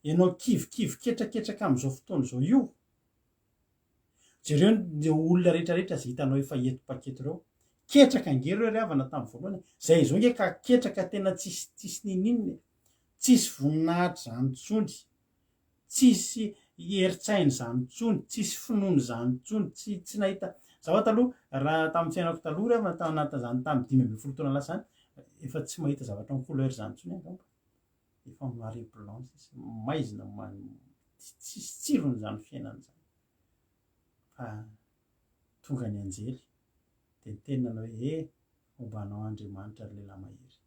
ianao kivikivy ketraketraka amin'izao fotoana izao io jereo ny olona rehetrarehetra zay hitanao efa eto-paketo ireo ketraka angereo ry havana tamin'ny voalohany zay izao nge ka ketraka tena tsisy ninininy tsisy voninahitra zany tsony tsisy heritsainy zany tsony tsisy finoany zany tsony tsy nahita zaho taloha raha tamin'ny fiainako taloha ry havana tao anatin'izany tamin'ny 15 taona lasa zany efa tsy mahita zavatra ny couleur zany tsony angamba efa noir et blanc maizina tsisy tsirony zany fiainana zany fa tonga ny anjely dia nitenanao hoe momba anao Andriamanitra ry lehilahy mahery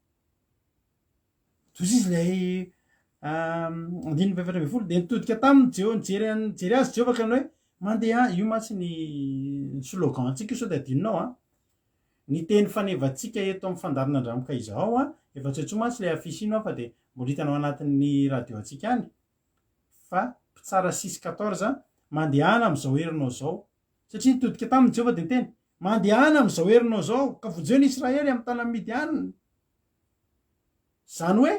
toy izy ilay 5:20 dia nitodika taminy nijery azy Jehovah ka hoe mandeha io matsy ny slogan antsika io sao dia adinonao ny teny fanevantsika eto amin'ny fandarina andramoka izao efa tsy hoe matsy ilay afisino fa dia mbola hitanao anatin'ny radio antsika any fa mpitsara 6:14 mandehana amin'izao herinao zao satria nitodika taminy Jehovah dia niteny mandehana amin'izao herinao zao ka vojeon Israely amin'ny tany Midiana zany hoe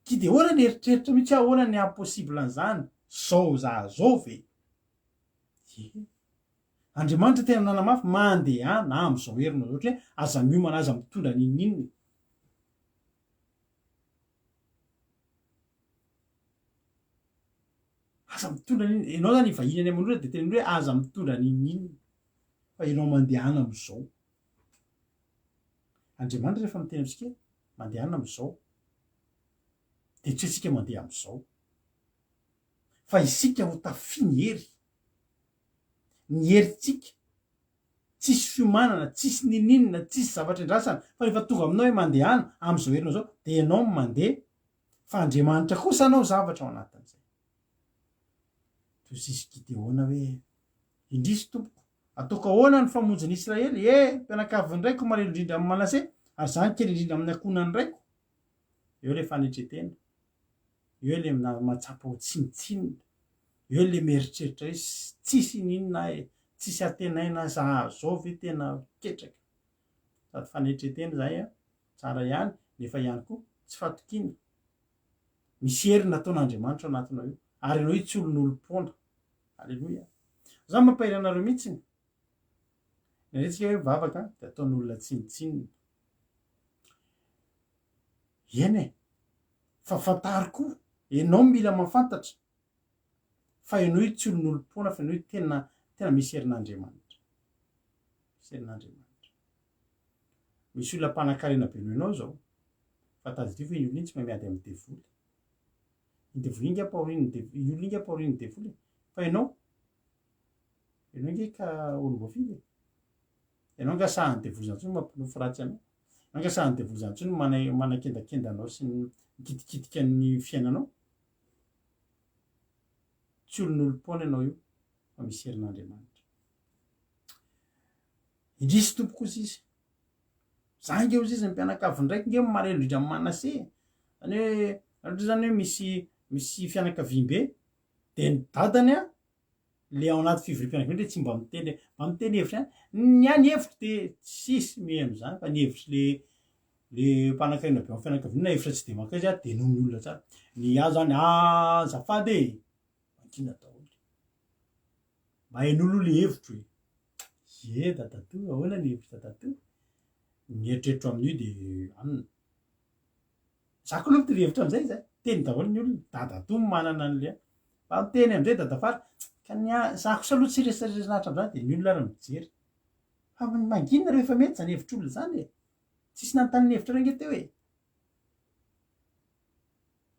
Gideona ny eritreritra mihitsy ahoana ny impossible an'izany zao zao ve Andriamanitra tena nanamafy mandehana amin'izao herinao zao ohatra hoe aza miomana aza mitondra ninnininy aza mitondra ninnininy ianao zany ivahiny amin'ny olona dia tena hoe aza mitondra ninnininy fa ianao mandehana amin'izao Andriamanitra rehefa miteny amintsika mandehana amin'izao dia tsy antsika mandeha amin'izao fa isika ho tafiny hery ny herintsika tsisy fiomanana tsisy nininina tsisy zavatra indrasana fa rehefa tonga aminao hoe mandehana amin'izao herinao zao dia ianao mandeha fa Andriamanitra kosa anao zavatra ao anatin'izay toy sisy Gideona hoe indrisy tompoko ataoko ahoana ny famonjiny Israely mpianakaviny raiko marelo indrindra amin'ny Manase ary zany kely indrindra amin'ny ankonany raiko eo le fanetretena eo le matsapa ho tsinitsinina eo le mieritreritra hoe tsisy ninina tsisy atenaina zao ve tena ketraka sady fanetretena zay tsara ihany nefa ihany koa tsy fatokina misy hery nataon'Andriamanitra ao anatinao io ary ianao io tsy olon'olom-poana alleloia za mampahiry anareo mihitsiny naretsika hoe vavaka dia ataon'olona tsinitsinina eny fa fantary koa ianao mila mafantatra fa ianao io tsy olon'olom-poana fa ianao io tena misy herin'Andriamanitra misy herin'Andriamanitra misy olona mpanan-karena be noho ianao zao fa tadidio fa iny olona iny tsy mahay miady amin'ny devoly. Iny devoly iny apaoriny iny olona iny apaoriny devoly fa ianao nge ka olombofily ianao nga sahan'ny devoly zany ntsony mampinofo ratsy anao, ianao nga sahan'ny devoly zany ntsony manakendakenda anao sy mikitikitika ny fiainanao. Tsy olon'olom-pony ianao io fa misy herin'Andriamanitra. Indrisy tompo kosa izy. Za nge ozy izy ny mpianakavy ndraiky nge marelo indrindra manase. Zany hoe ohatra zany hoe misy fianakaviam-be de ny dadany le ao anaty fivoriam-pianakaviana tsy mba miteny hevitra ny any hevitra de tsisy miheno zany fa ny hevitry le mpanan-karena be amin'ny fianakaviana hevitra tsy de maka izy de noho ny olona tsara. Ny azo zany azafady mankina daholo. Mba hain'olo le hevitro hoe dadatoa ahoana ny hevitra dadatoa. Ny eritreritro amin'io de anona. Zako aloha ty hevitra am'izay zay. Teny daholo ny olona dadatoa manana an'le. Fa miteny am'izay dadafara ka zako saloha tsy resaresanahitra am'zany de ny olona ary mijery. Fa manginona rehefa mety zany hevitr'olona zany e. Tsisy nanontany hevitra renge teo e.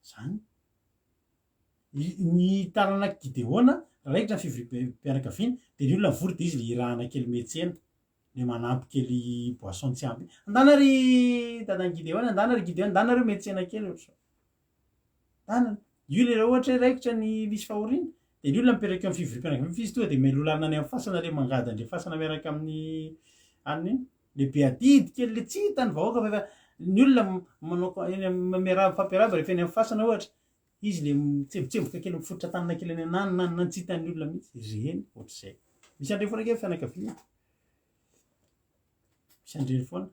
Zany. Ny tanana Gideona raikitra ny fivoriam-pianakaviana de ny olona mivory de izy le irahana kely metsena. Le manampy kely boisson tsy ampy. Andana ry dadan'i Gideona, andana ry Gideona, andana reo metsena kely ohatsa. Andana. Io le ohatra raikitra ny misy fahoriana de ny olona mipetraka eo amin'ny fivoriam-pianakaviana izy tonga de melolanana any amin'ny fasana le mangady an'le fasana miaraka amin'ny aniny iny. Le beadidy kely le tsy hitany vahoaka fa ny olona manao miarahaba fampiarahaba rehefa eny amin'ny fasana ohatra. Izy le mitsembotsemboka kely mifototra tanana kely any ananina tsy hitan'ny olona mihitsy reny ohatr'izay. Misy andreny foana ke fianakaviana. Misy andreny foana.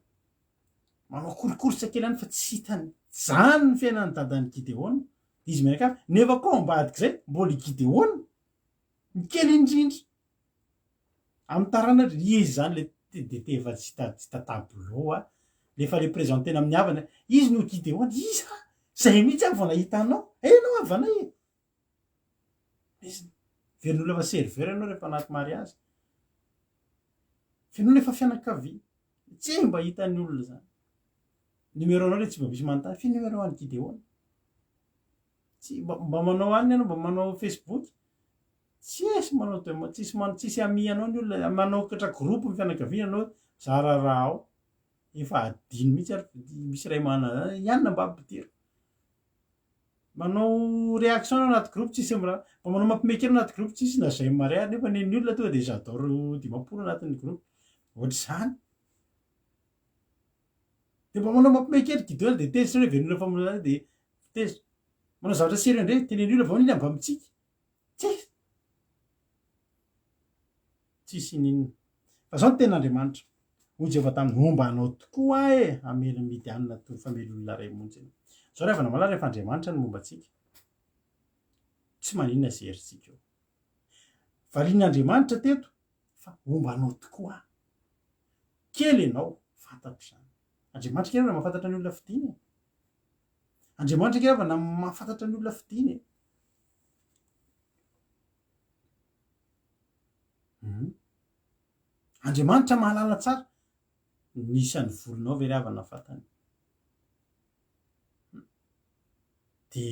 Manao korokorosa kely any fa tsy hitany. Zany ny fiainan'ny dadan'i Gideona. Izy menaka nefa koa ambadika zay mbola i Gideona ny kely indrindra. Amin'ny taranatra izy zany le de efa tsy tatablo lefa le prezantena amin'ny havana izy no Gideona isa zay mihitsy avy vao nahita anao enao avana e. Izy veron'olona fa serveur ianao rehefa anaty mariazy. Fenao nefa fianakaviana. Tsy mba hitan'ny olona zany. Numéro anao le tsy mba misy manontany fi numéro an'i Gideona. Tsy mba manao aniny ianao mba manao Facebook. Tsisy manao tsisy ami anao ny olona manao katra groupe ny fianakaviana anao zara raha ao. Efa adino mihitsy ary misy ray manana ianona mba ampidiro. Manao réaction anaty groupe tsisy am'raha. Mba manao mampimenkera anaty groupe tsisy na zay mariary nefa ny olona tonga de j'adore dimampolo anatin'ny groupe. Ohatr'izany. De mba manao mampimenkera Gideona de tezitra hoe veron'olona famonjena de tezitra. Manao zavatra sérieux ndray tenen'ny olona vao iny mba mitsika. Tsisy ninona. Fa zao ny ten'Andriamanitra. Hoy Jehovah tamin'ny omba anao tokoa amely Midianina toy famely olona ray monjena. Zao ravana malala rehefa Andriamanitra ny momba antsika. Tsy maninona izay herintsika eo. Varian'Andriamanitra teto fa omba anao tokoa. Kely ianao fantatro zany. Andriamanitra kely raha mahafantatra ny olona fidiny. Andriamanitra kely raha mahafantatra ny olona fidiny. Andriamanitra mahalala tsara nisan'ny volonao ve ravana fatany. De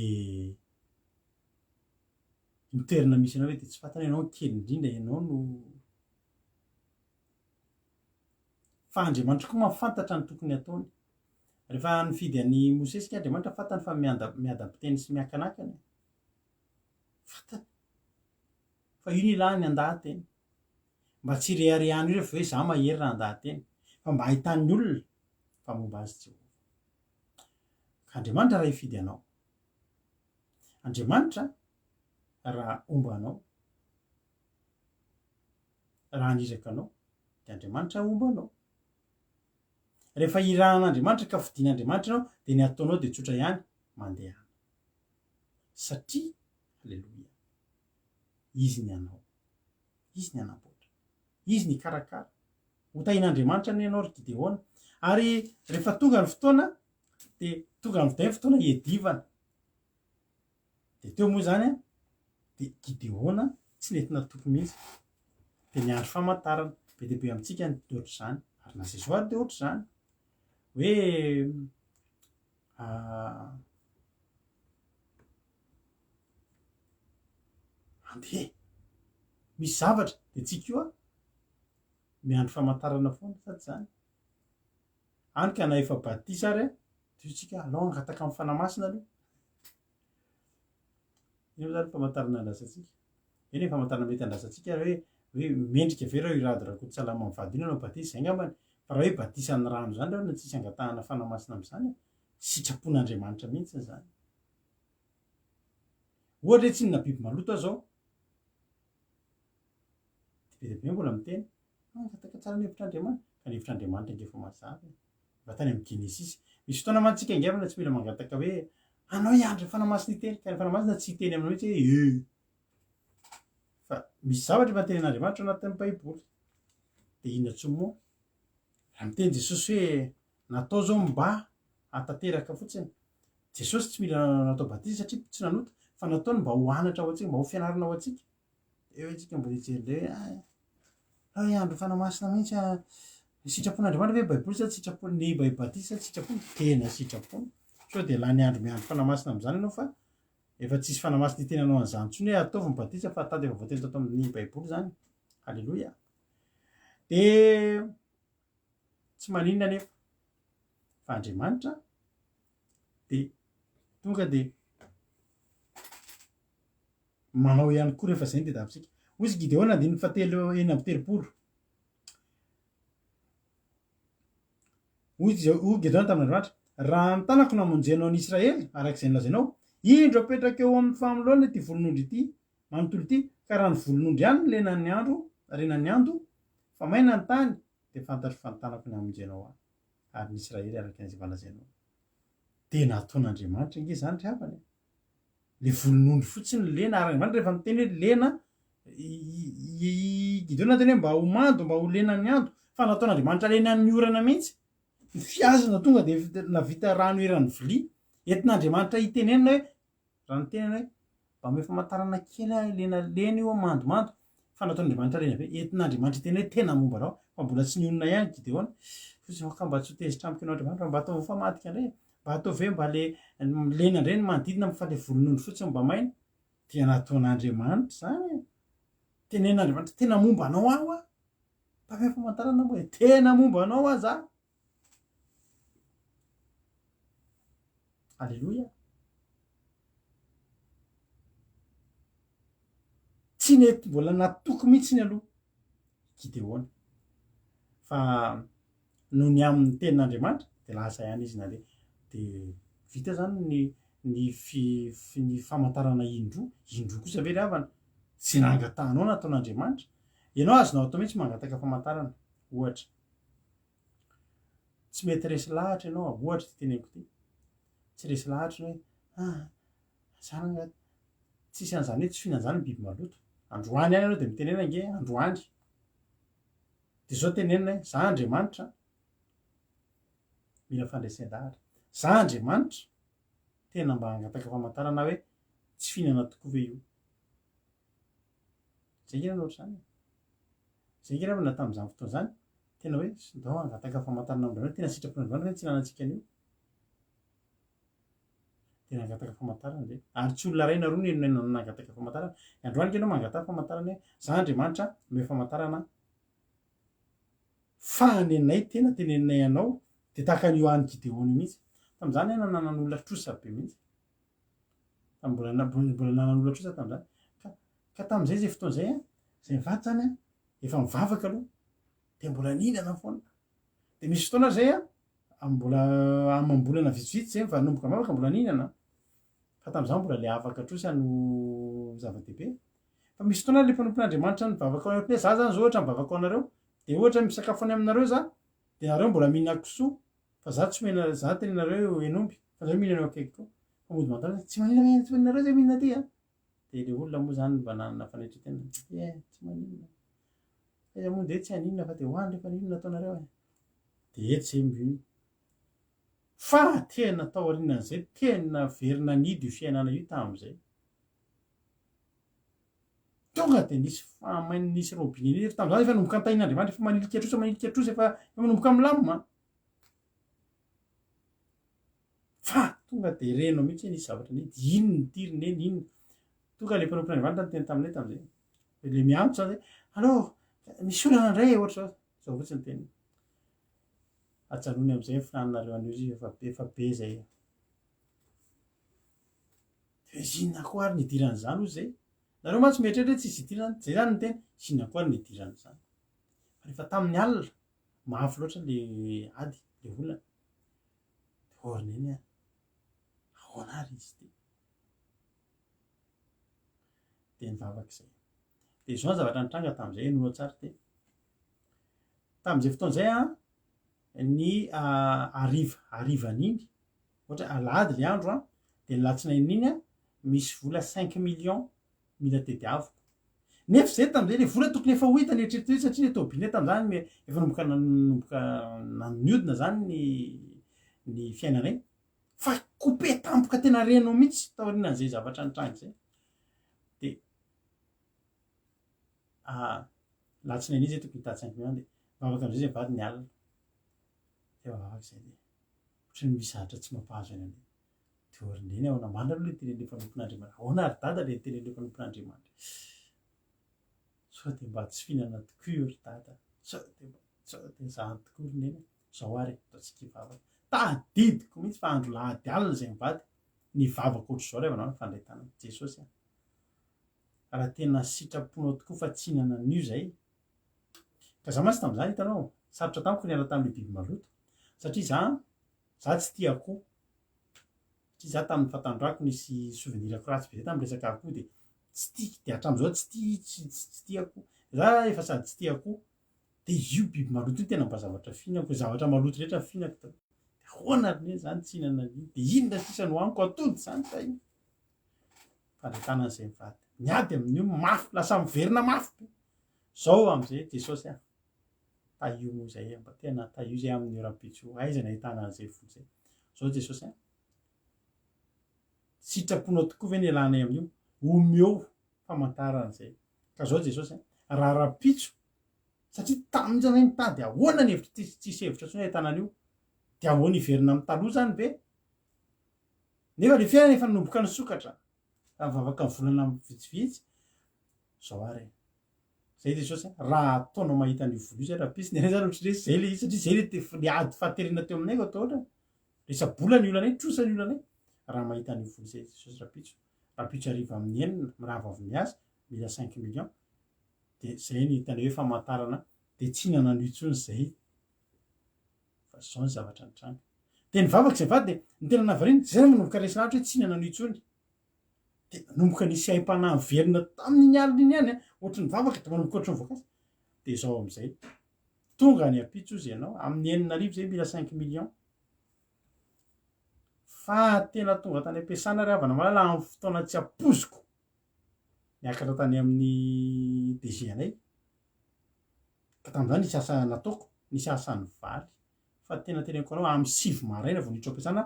ny toerana misy anao hoe de tsy fantany ianao kely indrindra ianao no fa Andriamanitra koa mahafantatra ny tokony ataony. Rehefa nifidy an'i Mosesy Andriamanitra fantany fa miadam-piteny sy miankanakany. Fantany. Fa io ny ilany an-dahateny. Mba tsy reharehany io rehefa hoe za mahery raha an-dahateny. Fa mba hahitan'ny olona fa momba azy Jehovah. Ka Andriamanitra raha hifidy anao. Andriamanitra raha omba anao. Raha haniraka anao de Andriamanitra omba anao. Rehefa irahan'Andriamanitra ka fidin'Andriamanitra ianao de ny ataonao de tsotra ihany mandeha. Satria alleluia. Izy ny anao. Izy ny anamboatra. Izy ny karakara. Hotain'Andriamanitra ny ianao ry Gideona. Ary rehefa tonga ny fotoana de tonga ny fotoana hiadivana. De teo moa zany de Gideona tsy nentina tompy mihitsy. De ny andro famantarana be dia be amintsika ny ohatr'izany. Ary na zay zao ary de ohatr'izany. Hoe andeha misy zavatra de tsika io a miandro famantarana foana sady zany any ka na efa batisa ary a tsika alao angataka amin'ny fanamasina aloha io zany famantarana andrasatsika eny e famantarana mety andrasatsika hoe mendrika ve reo irady rakotosalama mivady iny anao batisa zay ngambany fa raha hoe batisan'ny rano zany reo na tsisy angatahana fanamasina am'izany sitrapon'Andriamanitra mihitsy zany ohatra hoe tsy nina biby maloto aho zao be de be mbola miteny angataka tsara ny hevitr'Andriamanitra ka ny hevitr'Andriamanitra nge fa mazava va tany amin'ny Genesisy misy fotoana mantsika ingevana tsy mila mangataka hoe anao iandry fanamasina iteny ka ny fanamasina tsy hiteny aminao mihitsy hoe fa misy zavatra efa tenin'Andriamanitra anatin'ny Baiboly de inona tsy moa raha miteny Jesosy hoe natao zao mba hatateraka fotsiny Jesosy tsy mila natao batisa satria tsy nanota fa nataony mba ho anatra ho atsika mba ho fianarana ho atsika eo itsika mbola hijery le andro fanamasina mihitsy sitrapon'Andriamanitra hoe Baiboly sa sitrapony batisa sitrapony tena sitrapony sao de la ny andro miandro fanamasina am'izany ianao fa efa tsisy fanamasina iteny anao an'izany ntsony hoe ataovy ny batisa fa tady efa voateny tato amin'ny Baiboly zany halleloia de tsy maninona nefa fa Andriamanitra de tonga de manao ihany koa rehefa zay ny tedavitsika ozy Gideona andiny fatelo enina amby telopolo o Gideona tamin'Andriamanitra raha ny tanako namonjenao ny Israely arak'izay nilazainao indro apetraka eo amin'ny famoloana ty volon'ondry ity manontolo ity ka raha ny volon'ondry ihany lenan'ny andro renan'ny ando fa maina ny tany de fantatro fa ny tanako ny amonjenao ary ny Israely arak'izay valazainao de nataon'Andriamanitra nge zany riavany le volon'ondry fotsiny lena ary Andriamanitra rehefa miteny hoe lena Gideona teny hoe mba ho mando mba ho lenan'ny ando fa nataon'Andriamanitra lenan'ny orana mihitsy ny fiazana tonga de navita rano eran'ny vilia entin'Andriamanitra itenenina hoe raha nitenena hoe mba me famantarana kely lena lena io mandomando fa nataon'Andriamanitra lena be entin'Andriamanitra iteny hoe tena momba anao fa mbola tsy nionona ihany Gideona fotsiny ka mba tsy ho tezitra amiko ianao Andriamanitra mba atao famadika indray mba ataovy hoe mba le lena indray ny manodidina fa le volon'ondry fotsiny mba maina dia nataon'Andriamanitra zany tenen'Andriamanitra tena momba anao aho a mba me famantarana hoe tena momba anao a za halleloia tsy nety mbola natoko mihitsy ny aloha Gideona fa noho ny amin'ny tenin'Andriamanitra de lasa ihany izy nale de vita zany ny famantarana indroa kosa ve ravana tsy nangatahanao nataon'Andriamanitra ianao azonao atao mihitsy mangataka famantarana ohatra tsy mety resy lahatra ianao ohatra ty teneniko ty tsy resy lahatra hoe zany tsisy an'izany hoe tsy fihinan'izany ny biby maloto androany any ianao de mitenena nge androany de zao tenenina hoe za Andriamanitra mila fandraisan-dahatra za Andriamanitra tena mba angataka famantarana hoe tsy fihinana tokoa ve io zay nge ohatr' zany zay nge raha natao am'izany fotoana zany tena hoe ndao angataka famantarana am'rano tena sitrapon'Andriamanitra hoe tsy hinanantsika an'io tena angataka famantarana de ary tsy olona raina roa ny nangataka famantarana androany ke anao mangataka famantarana hoe za Andriamanitra me famantarana faneninay tena teneninay anao de tahaka an'io any Gideona mihitsy tam'izany ana nanan'olona trosa be mihitsy mbola nanan'olona trosa tam'izany ka tam'izay zay fotoana zay zay mivady zany efa mivavaka aloha de mbola ninana foana de misy fotoana zay mbola amam-bolana vitsivitsy zay vanomboka mavaka mbola ninana fa tam'izany mbola le afaka trosa no zava-dehibe fa misy fotoana le mpanompon'Andriamanitra nivavaka ao hoe za zany zao ohatra mivavaka ao anareo de ohatra misakafo any aminareo za de nareo mbola mihinana kisoa fa za tsy mihina za tenenareo enomby fa za mihinana eo akaiky koa fa mody mantara tsy maninona tsy maninareo zay mihinana ty de le olona moa zany mba nanana fanaitratena tsy maninona fa moa de tsy haninona fa de hoany rehefa ninona ataonareo de tsy zay miviny fa tena tao aorianan'izay tena verina nidy io fiainana io tam'izay tonga de nisy famainy nisy robine nisy tam'izany efa nomboka antahin'Andriamanitra efa manilika trosa efa manomboka amin'ny lamina fa tonga de renao mihitsy nisy zavatra ny ino ny tiriny eny ino tonga le mpanomponany valina ny teny taminay tam'izay le miantso zany allo misy olana indray ohatra zao fotsiny teny atsanony am'izay finanareo an'io izy efa be zay inona koa ary nidiran'izany ozy zay nareo mantsy mieritreritra hoe tsisy idirana zay zany ny teny inona koa ary nidiran'izany fa rehefa tamin'ny alina mafy loatra le ady le olana orina eny ahoana ary izy de nivavak'izay de zao zavatra nitranga tam'izay nono tsara te tam'izay fotoan'izay ny arivan'iny ohatra alady le andro de nilatsinainy iny misy vola 5 millions mila tediaviko nefa zay tam'izay le vola tokony efa ho hitany eritreritry satria le tôbinet tam'izany efa nomboka naniodina zany ny fiainanay fa coupe tampoka tena renao mihitsy taorianan'izay zavatra nitranga zay de latsinainy izy tokony hitady 5 millions de vavaka am'izay zay vady ny alina de vavak'izay de ohatrany misy zavatra tsy mampahazo any ande teorina eny ahoana mandra aloha le tenen'le mpanompon'andriamanitra ahoana ary dada le tenen'le mpanompon'andriamanitra sao de mba tsy fihinana tokoa ry dada sao de zany tokoa rony eny zao ary ataotsika hivavaka tadidiko mihitsy fa andro lahady alina zay mivady ny vavaka ohatr'izao rehefa nanao ny fandretanana jesosy raha tena sitraponao tokoa fa tsy hinana an'io zay ka za mantsy tam'izany hitanao sarotra tamiko niala tamin'le biby maloto satria za tsy tia akoho satria za tamin'ny fatandrako nisy souvenirako ratsy be zay tamin'ny resaka akoho de tsy tia de hatram'izao tsy tia akoho za efa sady tsy tia akoho de io biby maloto io tena mba zavatra fihinako zavatra maloto rehetra fihinako de ahoana riny zany tsy hinana an'io de inona sisa no hoaniko atody zany ta io fandretanan'izay mivady miady amin'io mafy lasa miverina mafy be zao am'izay jesosy taio moa zay mba tena taio zay amin'ny rapitso aiza ny ahitana an'izay fo zay zao jesosy sitraponao tokoa ve ny alanay amin'io omeo famantaran'izay ka zao jesosy raha rapitso satria tamin'izany mitady ahoana ny hevitra tsisy hevitra tsony ahitana an'io de ahoana iverina amin'ny taloha zany be nefa le fiainana efa nanomboka nisokatra mivavaka ny volana vitsivitsy zao ary zay jesosy raha ataonao mahita an'io vola io zay rapitso ny zany ohatry zay le izy satria zay le ady fahaterina teo aminay atao ohatra resa-bola ny olanay trosa ny olanay raha mahita an'io vola zay jesosy rapitso ariva amin'ny enina raha vao avy miasa mila 5 millions de zay ny hitany hoe famantarana de tsy hinana an'io intsony zay fa zao ny zavatra nitranga de nivavaka zay vady de ny tena navariny zay manomboka resy lahatra hoe tsy hinana an'io intsony de nanomboka nisy aim-panahy miverina tamin'iny alina iny any ohatry ny vavaka de manomboka ohatry ny voankazo de zao am'izay tonga ny apitso izy ianao amin'ny 9 zay mila 5 millions fa tena tonga tany am-piasana ry havana malala amin'ny fotoana tsy apoziko niakatra tany amin'ny DG anay ka tam'izany nisy asa nataoko nisy asan'ny valy fa tena teneniko anao amin'ny 6 maraina vao niditra am-piasana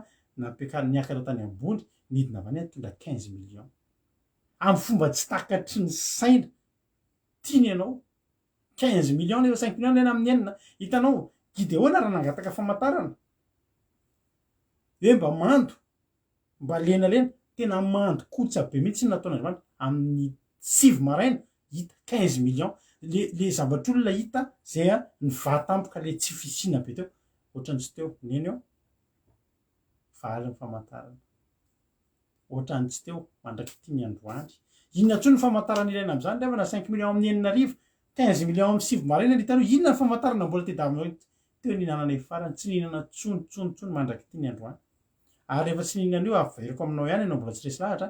niakatra tany ambony nidina avy any tondra 15 millions amin'ny fomba tsy takatry ny saina tiany ianao 15 millions nefa 5 millions lena amin'ny enina hitanao gideona raha nangataka famantarana hoe mba mando mba lenalena tena mando kotsa be mihitsy nataon'andriamanitra amin'ny 6 maraina hita 15 millions le zavatr'olona hita zay ny vatampoka le tsy fisina be teo ohatran'izy teo neny eo valy ny famantarana ohatran'izy teo mandraky tia ny androany inona tsony ny famantarana ilaina am'izany revana 5 millions amin'ny enina arivo 15 millions amin'ny 6 maraina hitano inona ny famantarana mbola tedavina teo nihinananay farany tsy nihinana tsony mandraky tia ny androany ary rehefa tsy nihinana io averiko aminao ihany ianao mbola tsy resy lahatra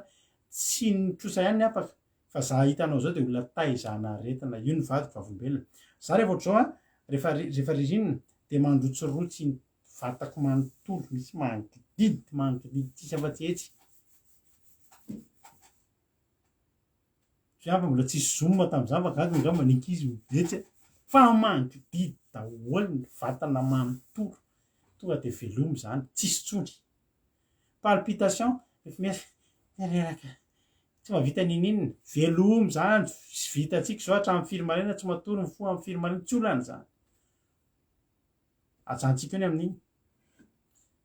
tsy nitrosa ihany ny apaka fa za hitanao zao de olona taizana aretina io ny vadiko vavombelona za rehefa ohatr'zao rehefa ririnina de mandrotsorotsy ny vatako manontolo misy mangididy tsisy afa-tsihetsy fiampy mbola tsisy zoom tam'izany fa gaga nga maninkizy mibetsy fa mangididy daholo ny vatana manontolo tonga de velomy zany tsisy tsony palpitation miaraka tsy mahavita nininina velomy zany vitatsika zao hatramin'ny firy-maraina tsy matory ny fo amin'ny firy-maraina tsy olany zany ajantsika io ny amin'iny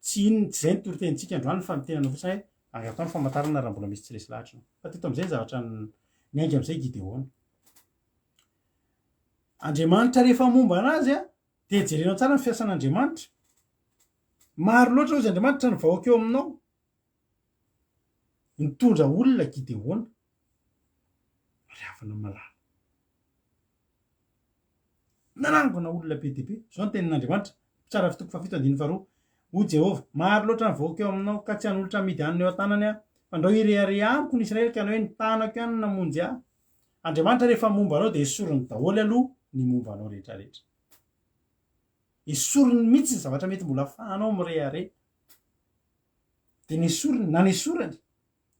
tsy iny tsy zay ny torotenitsika androany fa mitenanao fotsiny hoe angatao ny famantarana raha mbola misy tsy resy lahatra fa teto am'izay zavatra ny aingy am'izay Gideona. Andriamanitra rehefa momba anazy a de jerenao tsara ny fiasan'Andriamanitra. Maro loatra ozy Andriamanitra ny vahoaka eo aminao. Nitondra olona Gideona ary avana malala. Nanangona olona be dia be. Zao ny tenin'Andriamanitra tsara fitoko fafito andiny faharoa. O Jehova, maro loatra ny vahoaka eo aminao ka tsy hanolotra Midianina eo an-tanany aho. Fa ndao irehare amiko ny Israely ka hoe ny tanako ihany namonjy ahy. Andriamanitra rehefa momba anao dia esoriny daholo aloha ny momba anao rehetrarehetra. Esoriny mihitsy ny zavatra mety mbola afahanao mirehare. Dia nesoriny na nesorany.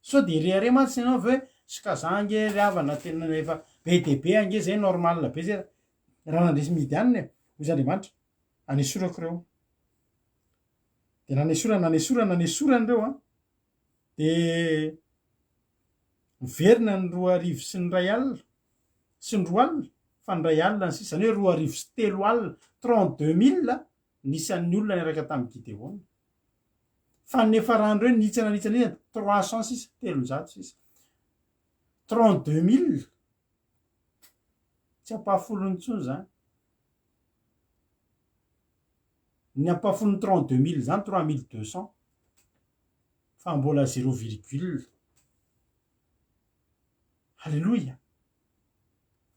Sao dia irehare mantsy ianao hoe ska zange ry havana tena efa be dia be ange zay normal be zay raha nandresy Midianina hozy Andriamanitra anesorako ireo. Dia nanesorana ireo a. Dia miverina ny 2 sy ny 2 alina sy ny 2 alina fa ny 2 alina ny sisa zany hoe 2 sy 3 alina 32 000 nisan'ny olona niaraka tamin'ny Gideona. Fa ny farany ireo nitsana 300 sisa 300 sisa 32 000 tsy ampahafolony intsony zany. Ny ampahafolony 32 000 zany 3200 fa mbola 0,. Halleloia.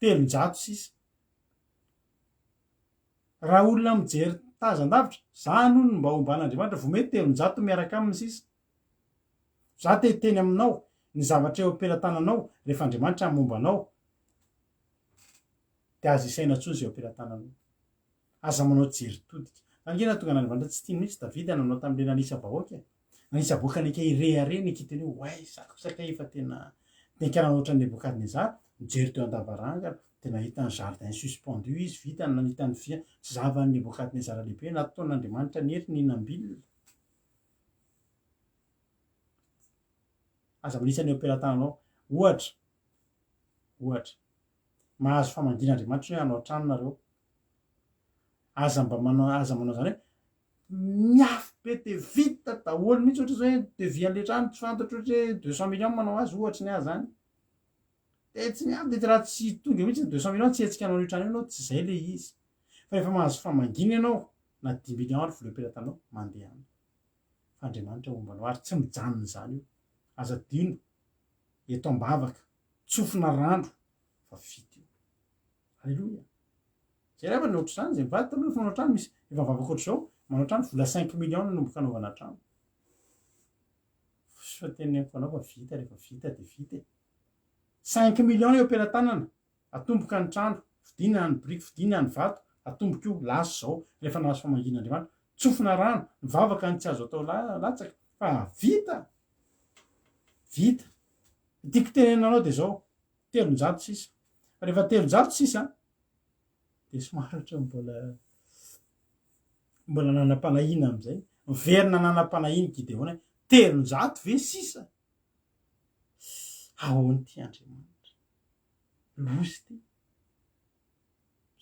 300 sisa. Raha olona mijery tazan-davitra, zany hono mba homban'Andriamanitra vao mety 300 miaraka aminy sisa. Za teny aminao ny zavatra eo am-pelatananao rehefa Andriamanitra momba anao dia azo isaina intsony zay eo am-pelatananao. Aza manao jeritodika. Angina tonga n'Andriamanitra tsy tiany mihitsy Davida nanao tamin'ilay nanisa bahoaka. Nanisa bahoaka aneka irehare neky teny hoe way sakay efa tena nikarana ohatran'ny Nebokadnezara mijery teo an-davaranga dia nahita ny jardin suspendu izy vita nahita ny zavan'ny Nebokadnezara lehibe nataon'Andriamanitra ny hery ninam-bilona. Aza manisa ny eo am-pelatananao ohatra mahazo famangin'Andriamanitra hoe hanao trano nareo. Aza manao zany hoe miafy be dia vita daholo mihitsy ohatra zao hoe devian'le trano tsy fantatra ohatra hoe 200 millions manao azy ohatra ny ahy zany. Dia tsy miafy dia raha tsy tonga mihitsy 200 millions tsy hetsika anao ny trano ianao tsy zay le izy. Fa rehefa mahazo famangina ianao na 10 millions ary vola eo-pelatanao mandeha aminy. Fa Andriamanitra mombanao ary tsy mijanona zany io. Aza dino eto am-bavaka tsofina rano fa vita io. Halleloia. Zay rehefa ny ohatr' izany zay mivady taloha fanao trano misy efa vavaka ohatr'izao manao trano vola 5 millions no nomboka anaovana trano. Fa teneniko anao fa vita rehefa vita dia vita. 5 millions eo am-pelatanana atomboka ny trano fidina ny briky fidina ny vato atomboka io laso zao rehefa nahazo famangin'Andriamanitra tsofina rano mivavaka ny tsy azo atao latsaka fa vita. Tiako tenenanao dia zao 300 sisa. Rehefa 300 sisa dia somary ohatra mbola nanam-panahina amin'izay. Miverina nanam-panahiny Gideona 300 ve sisa. Ahoana ty Andriamanitra? Lozy ty.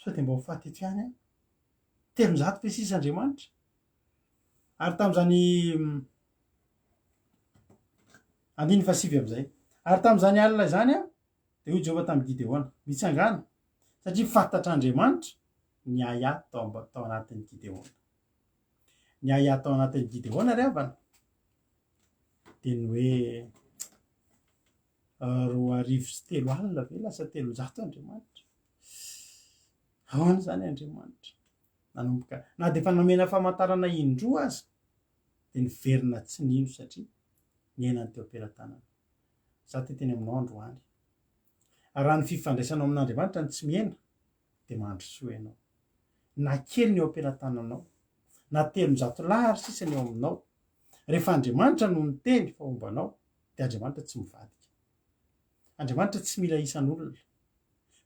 Sao dia mba ho faty eto ihany 300 ve sisa Andriamanitra. Ary tamin'izany 9 amin'izay. Ary tamin'izany alina zany a dia hoy Jehova tamin'ny Gideona mitsangana satria fantatr'Andriamanitra ny aya tao anatin'ny Gideona. Ny aya tao anatin'ny Gideona ry havana dia ny hoe 2 alina ve lasa 300 Andriamanitra. Ahoana zany Andriamanitra? Nanomboka na dia efa namena famantarana indroa aza dia niverina tsy nino satria niainany teo am-pelatanana. Za teny aminao androany. Raha ny fifandraisanao amin'Andriamanitra ny tsy miaina dia mahandro soa ianao. Na kely ny eo am-pelatananao na 300 lahara sisa ny eo aminao. Rehefa Andriamanitra no miteny fa hombanao dia Andriamanitra tsy mivadika. Andriamanitra tsy mila isan'olona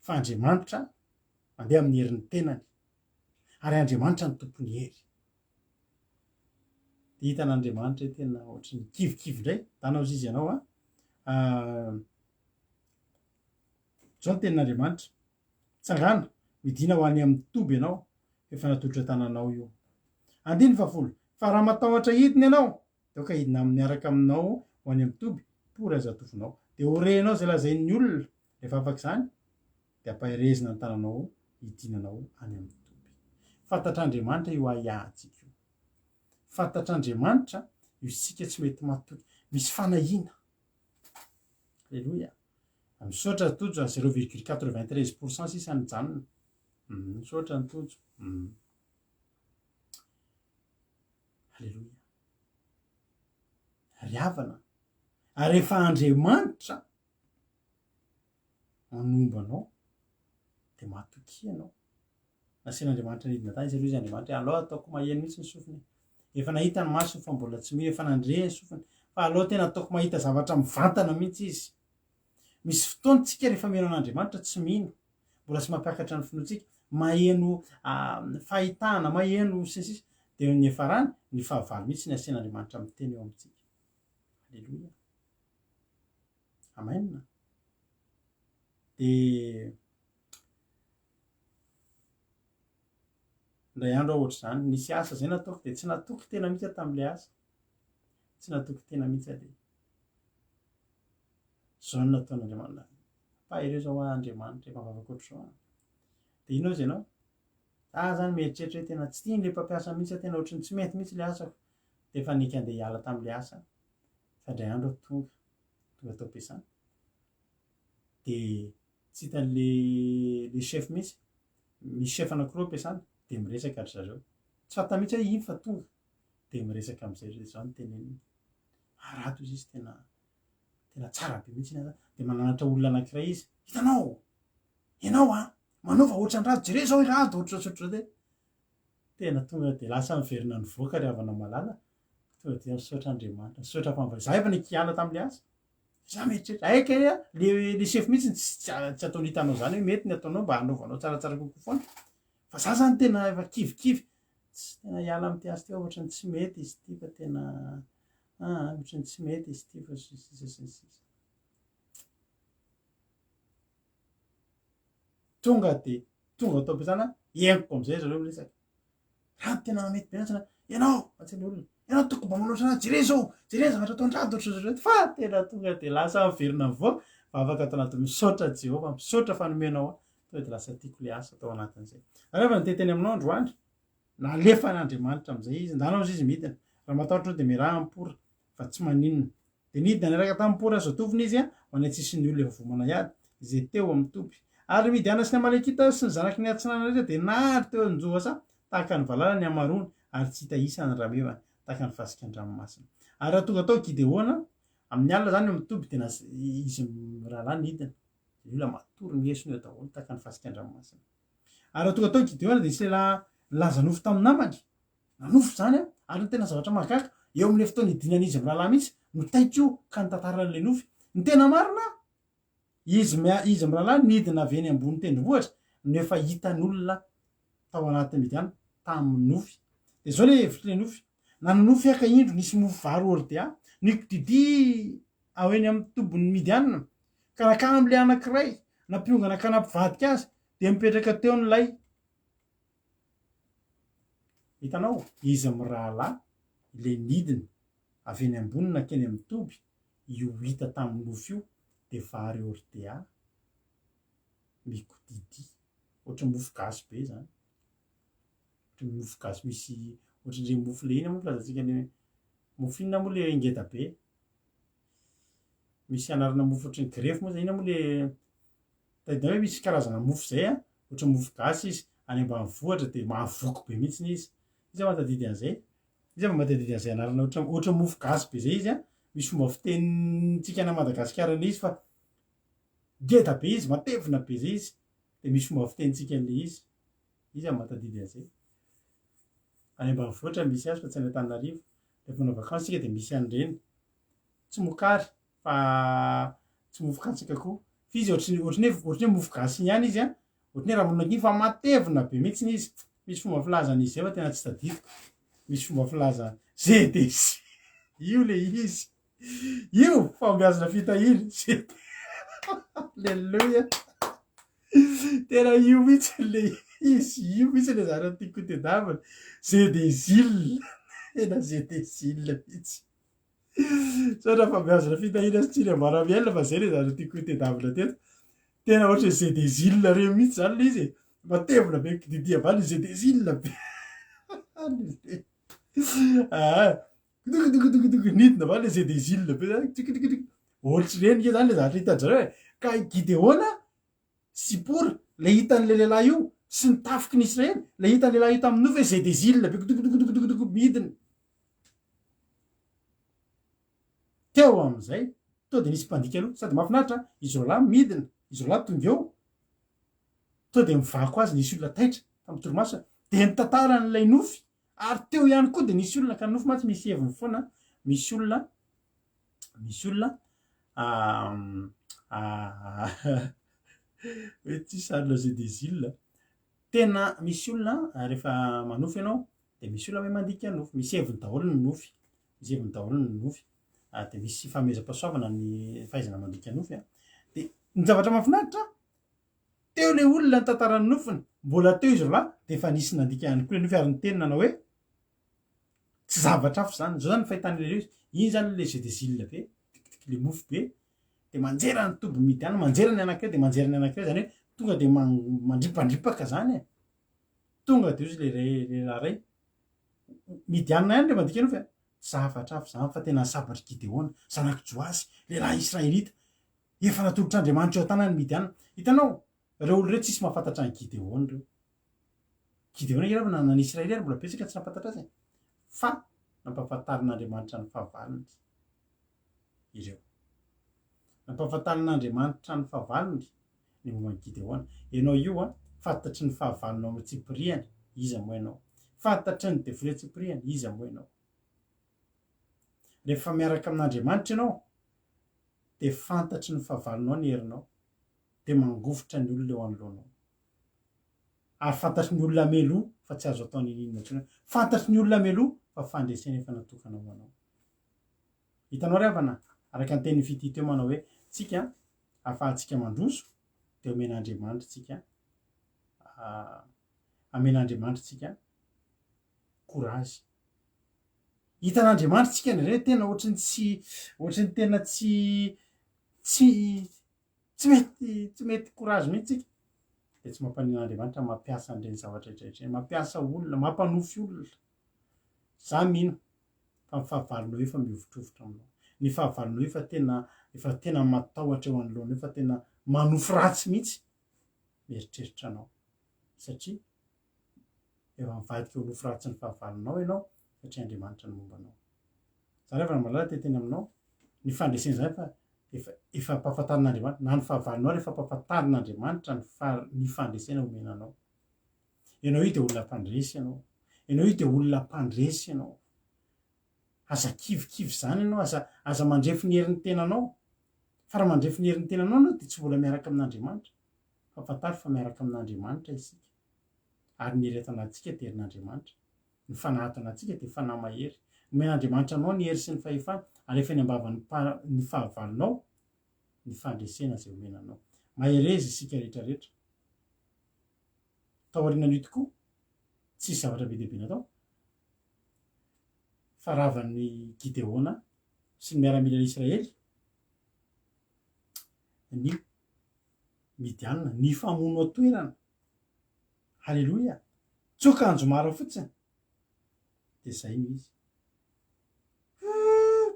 fa Andriamanitra mandeha amin'ny herin'ny tenany ary Andriamanitra ny tompony hery. Dia hitan'Andriamanitra tena ohatry ny kivikivy indray tanao izy ianao a. Zao ny tenin'Andriamanitra tsangana midina ho any amin'ny toby ianao efa natolotra tananao io. 15 fa raha matahotra hidiny ianao de oka hidina miaraka aminao ho any amin'ny toby pory aza tovinao de orenao zay lazain'ny olona rehefa afaka zany de ampahirezina ny tananao hidinanao any amin'ny toby. Fantatr'Andriamanitra io ahiahantsika io, fantatr'Andriamanitra io sika tsy mety matoky, misy fanahina. Alleloia. Misaotra tojo 0,93% sisa nijanona. Misaotra ny tojo. Alleloia. Riavana. Ary rehefa Andriamanitra manombo anao de matoky anao. Nasian'Andriamanitra nidina tany izy aloha izy Andriamanitra alao ataoko maheno mihitsy ny sofiny. Efa nahita ny maso fa mbola tsy mino, efa nandre ny sofiny fa alao tena ataoko mahita zavatra mivantana mihitsy izy. Misy fotoana tsika rehefa mino an'Andriamanitra tsy mino, mbola tsy mampiakatra ny finoantsika, maheno fahitana, maheno sisy de ny farany ny fahavalo mihitsy ny asian'Andriamanitra miteny eo amintsika. Alleluia. Amen. De ndray andro ohatra zany nisy asa zay nataoko de tsy natoky tena mihitsy tam'le asa, tsy natoky tena mihitsy ade zao nataon'Andriamanitra fa ireo zao Andriamanitra efa mavaka ohatr'izao de ino izy ianao zany mieritreritra hoe tena tsy tiany le mpampiasa mihitsy tena ohatrany tsy mety mihitsy le asako de efa nika andeha hiala tam'le asa fa ndray andro tonga tao am-piasana de tsy hitan'le chef mihitsy, misy chef anankiroa am-piasana de miresaka ry zareo tsy fanta mihitsy hoe ino fa tonga de miresaka am'zay zao ny teneniny rato izy izy tena tsara be mihitsy iny de mananatra olona anankiray izy, hitanao ianao manova ohatran'ny rato jere zao rato ohatr'ohatr'ohatr' zao tena tonga de lasa miverina ny voaka ry havana malala tonga de misaotra Andriamanitra, misaotra fa za efa nikiala tam'le asa za mieritreritra aika le chef mihitsy tsy ataony hitanao zany hoe mety ny ataonao mba hanaovanao tsaratsara kokoa foana fa za zany tena efa kivikivy tsy tena hiala am'ty asa teo ohatrany tsy mety izy ty fa tena ohatrany tsy mety izy ty fa sisa tonga tao am-piasana empiko am'zay zareo miresaka raha tena mety be natsana ianao atsy olona ianao toko mba manao ohatrana jere zavatra ataony raha ohatr'zao fa tena tonga de lasa miverina mivoaka fa afaka atao anaty misaotra Jehova, misaotra fanomenao tonga de lasa tiako le asa atao anatin'izay. Rehefa niteteny aminao androandro nalefa n'Andriamanitra am'zay izy ndanao izy izy midina raha matahotra de miaraha ampory fa tsy maninona de nidina niaraka tamin'ny pory azo atoviny izy ho any atsisy ny olona efa vomana hiady izay teo amin'ny toby ary midiana sy ny Amalekita sy ny zanaky ny Atsinana rehetra de nary teo an-johasa tahaka ny valala ny amarony ary tsy hita isany rameva tahaka ny fasikan-dranomasina. Ary raha tonga tao Gideona amin'ny alina zany amin'ny toby tena izy rahalahy nidina de olona matory ny hesony eo daholo tahaka ny fasikan-dranomasina. Ary raha tonga tao Gideona de nisy lehilahy nilaza nofo tamin'ny namany, nanofo zany ary tena zavatra mahagaga eo amin'le fotoana hidinan'izy amin'ny rahalahy mihitsy no taiko ka nitantaran'le nofy ny tena marina izy amin'ny rahalahy nidina avy eny ambony tendrombohitra no efa hitan'olona tao anatin'ny Midiana tamin'ny nofy de zao le hevitry le nofy nanonofy aka indro nisy mofo vary ordia nikodidi ao eny amin'ny tobon'ny Midiana ka nakany am'le anankiray nampiongana ka nampivadika azy de mipetraka teo ny lay. Hitanao izy amin'ny rahalahy le nidina avy eny ambony nakeny amin'ny toby io hita tamin'ny nofy io de vary ordia mikodidi ohatry mofo gasy be zany, ohatry mofo gasy misy ohatrin'le mofo le ina moa filazantsika le mofo inona moa le ngeda be misy anarana mofo ohatry ny grefy moa zay ina moa le tadidina hoe misy karazana mofo zay ohatry mofo gasy izy any ambanivohitra de mahavoky be mihitsy izy matadidy an'izay izy matadidy an'izay anarana ohatry mofo gasy be zay izy misy fomba fitenintsika na Madagasikara le izy fa ngeda be izy matevina be zay izy de misy fomba fitenitsika an'le izy matadidy an'izay any ambanivohitra misy azy fa tsy any Antananarivo rehefa manao vakansy sika de misy an'ireny tsy mokary fa tsy mofo katsaka koa fa izy ohatry hoe mofo gasy ihany izy ohatry hoe raha monina fa matevina be mihitsy izy misy fomba filazana izy zay fa tena tsy tadidiko misy fomba filaza zay de io le izy io fambiazana fitahiry Alleluia tena io mihitsy le izy io mihitsy le zara tiako tedavana zay de zile ena zay desilina mihitsy satria fa miazona fitahina sy tsiny ambaramielina fa zay le zany tiako tedavina teto tena ohatra zay desilina reo mihitsy zany le izy matevina be kididia vany zay desilina be kodokodokodokodoko nidina va le zay desilina be zany tsikitikitiki ohatry reny zany le zatra hitanjareo hoe ka Gideona Sipora le hitan'le lehilahy io sy ny tafiky ny Israely le hitan'ny lehilahy io tamin'ny nofy hoe zay desilina be kodokodokodokodoko midiny teo am'izay to de nisy mpandika aloha sady mahafinaritra izy roalahy midina izy roalahy tonga eo to de mivako azy nisy olona taitra tamin'ny torimaso de nitantara n'ilay nofy ary teo ihany koa de nisy olona ka nofy matsy misy heviny foana misy olona hoe tsy sarina zay desilina tena misy olona rehefa manofy ianao de misy olona hoe mandika nofy misy heviny daholo ny nofy misy heviny daholo ny nofy de misy fahamezam-pahasoavana ny fahaizana mandika nofy de ny zavatra mahafinaritra teo le olona ny tantarany nofiny mbola teo izy roalahy de efa nisy nandika ihany koa le nofy ary ny teny nanao hoe tsy zavatra afo zany zao zany fahitan'le izy iny zany le zay desilina be tikitiky le mofo be de manjera ny toby Midiana manjera ny anankireo de manjera ny anankireo zany hoe tonga de mandripandripaka zany tonga de izy le raha ray Midiana ihany le mandika nofy zavatra afo zany fa tena sabatry Gideona zanaky Joasy lehilahy Israelita efa natolotr'Andriamanitra eo an-tanany Midiana hitanao reo olo reo tsisy mahafantatra ny Gideona reo Gideona iravy nanany Israely ary mbola betsaka tsy nampafantatra azy fa nampafantarin'Andriamanitra ny fahavalony ireo nampafantarin'Andriamanitra ny fahavalony ny momban'ny Gideona ianao io fantatry ny fahavalonao amin'ny Tsipriany iza moa ianao fantatry ny devolia Tsipriany iza moa ianao rehefa miaraka amin'Andriamanitra ianao de fantatry ny fahavalonao ny herinao de mangofotra ny olona eo anoloanao ary fantatry ny olona meloa fa tsy azo atao ninona intsony fantatry ny olona meloa fa fandresena efa natokana ho anao hitanao ry havana araka ny teny fity teo manao hoe tsika ahafahantsika mandroso de omen'Andriamanitra tsika amen'Andriamanitra tsika courage hitan'Andriamanitra tsika nre tena ohatrany ohatrany tena tsy mety courage mihitsy tsika de tsy mampanina mampiasa an'ireny zavatra rehetrarehetra mampiasa olona mampanofy olona za mino fa ny fahavalonao efa mihovitrovitra aminao ny fahavalonao efa tena matahotra eo anoloana efa tena manofy ratsy mihitsy mieritreritra anao satria efa mivadika eo nofy ratsy ny fahavalonao ianao satria Andriamanitra ny mombanao za rehefa malala teteny aminao ny fandresena zany fa efa ampahafantarin'Andriamanitra na ny fahavalonao rehefa ampahafantarin'Andriamanitra ny fandresena omenanao ianao io de olona mpandresy ianao ianao io de olona mpandresy ianao aza kivikivy zany ianao aza mandrefy ny herin'ny tenanao fa raha mandrefy ny herin'ny tenanao anao de tsy mbola miaraka amin'Andriamanitra fa fantary fa miaraka amin'Andriamanitra isika ary ny hery ato anatintsika de herin'Andriamanitra ny fanahy ato anatintsika de fanahy mahery omen'Andriamanitra anao ny hery sy ny fahefana ary efa ny ambavany ny fahavalonao ny fandresena zay omenanao maherezy isika rehetrarehetra taorianan'io tokoa tsisy zavatra be dehibe natao fa ravan'ny Gideona sy ny miaramila Israely ny Midiana ny famono atoerana halleloia tsoka anjomara fotsiny de zay no izy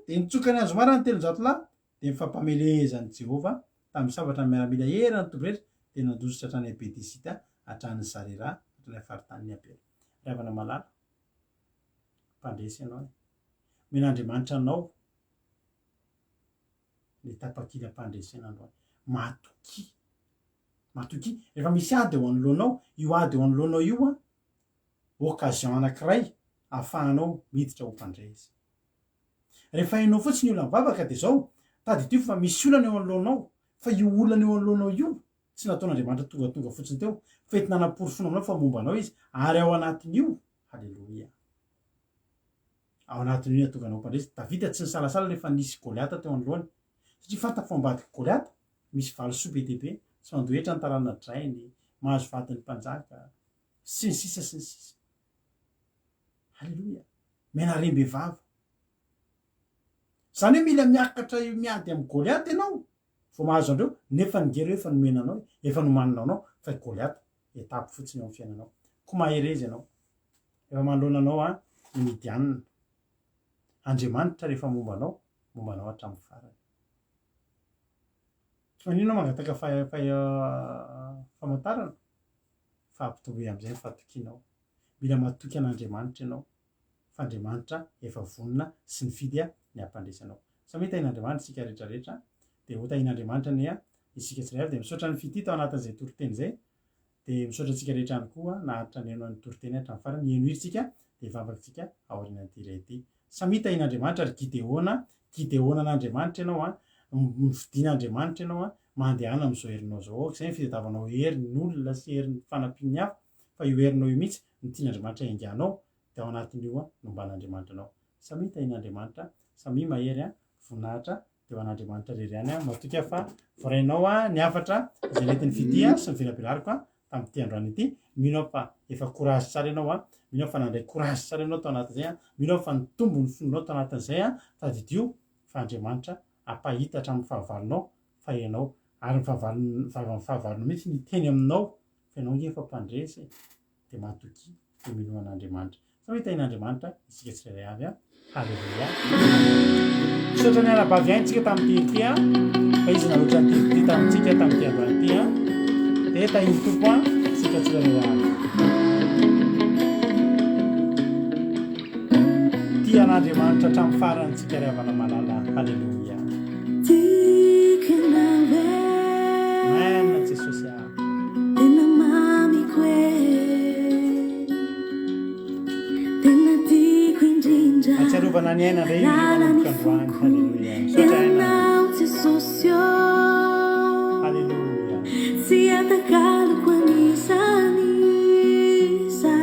de nitsoka ny anjomara ny telonjato lahy de mifampamelezan'i Jehova tamin'ny sabatra ny miaramila erany toby rehetra de nandositra hatrany Bedesita hatrany Zarera hatrany faritany Abela ravana malala mpandresy ianao men'Andriamanitra anao le tapakila mpandresena androany matoki rehefa misy ady eo anoloanao io ady eo anoloanao io occasion anankiray ahafahanao miditra ho mpandresy rehefa hainao fotsiny olona mivavaka de zao tady tio fa misy olana eo anoloanao fa io olana eo anoloanao io tsy nataon'Andriamanitra tonga fotsiny teo fety nanam-porofona aminao fa mombanao izy ary ao anatin'io halleloia ao anatin'io natonganao mpandresy Davida tsy nisalasala rehefa nisy Goliata teo anoloany satria fanta foambadiky Goliata misy valo soa be dehibe tsy mandoetra ny tarana drainy mahazo vatiny mpanjaka sy ny sisa halleloia menarembevava zany hoe mila miakatra miady amy Goliaty ianao vo mahazo andreo nefa nigery efa nomenanao efa nomaninao anao fa Goliaty etapo fotsiny eo amy fiainanao ko maherezy ianao efa manoloananao a ny Midianina Andriamanitra rehefa mombanao hatramin'ny farany tsy maninona mangataka famantarana fa ampitohy am'izay ny fahatokianao mila matoky an'Andriamanitra ianao fa Andriamanitra efa vonona sy nifidy ny ampandresanao samy tain'Andriamanitra isika rehetrarehetra de ho tain'Andriamanitra ny isika tsirairay avy de misaotra ny fity tao anatin'izay toriteny zay de misaotra antsika rehetra any koa naharitra ny eno ny toriteny hatramin'ny farany enohitsika de vavakantsika aorianan'ity ray ity samy tain'Andriamanitra ary Gideona an'Andriamanitra ianao mividin'Andriamanitra ianao mandehana am'izao herinao zao aoka zay ny fitadiavanao herin'olona sy herin'ny fanampin'ny hafa fa io herinao io mihitsy ny tian'Andriamanitra ainganao de ao anatin'io nomban'Andriamanitra anao samy tain'Andriamanitra samy mahery voninahitra de ho an'Andriamanitra reriany matoka fa vorainao ny hafatra izay nentin'ny fidia sy ny velabelariko tamin'ity androany ity mino fa efa courage tsara ianao mino fa nandray courage tsara ianao tao anatin'izay mino fa ny tombo ny fononao tao anatin'izay tadidio fa Andriamanitra apahita hatramin'ny fahavalonao fa ianao ary fahavalonao mihitsy ny teny aminao fa ianao nge fa mpandresy de matoky de mino an'Andriamanitra samy tain'Andriamanitra isika tsirairay avy halleluia misaotra ny anabavy aintsika tamin'ity ity fa izy nahoatra nyty tamintsika tamin'ity androany ity de tahiny tompo isika tsirairay avy tia an'Andriamanitra hatramin'ny farantsika ry havana malala halleluia amen Jesosy atsiarovana ny aina ndray androany halleluia halleluia si atakalo kuanisanisa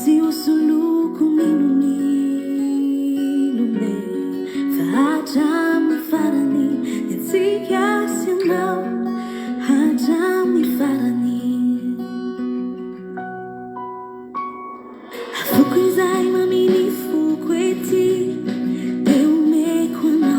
si usuluku minunilune fahajami farani etsikasianao hajami farani afukuizai mamini fukweti eumekwana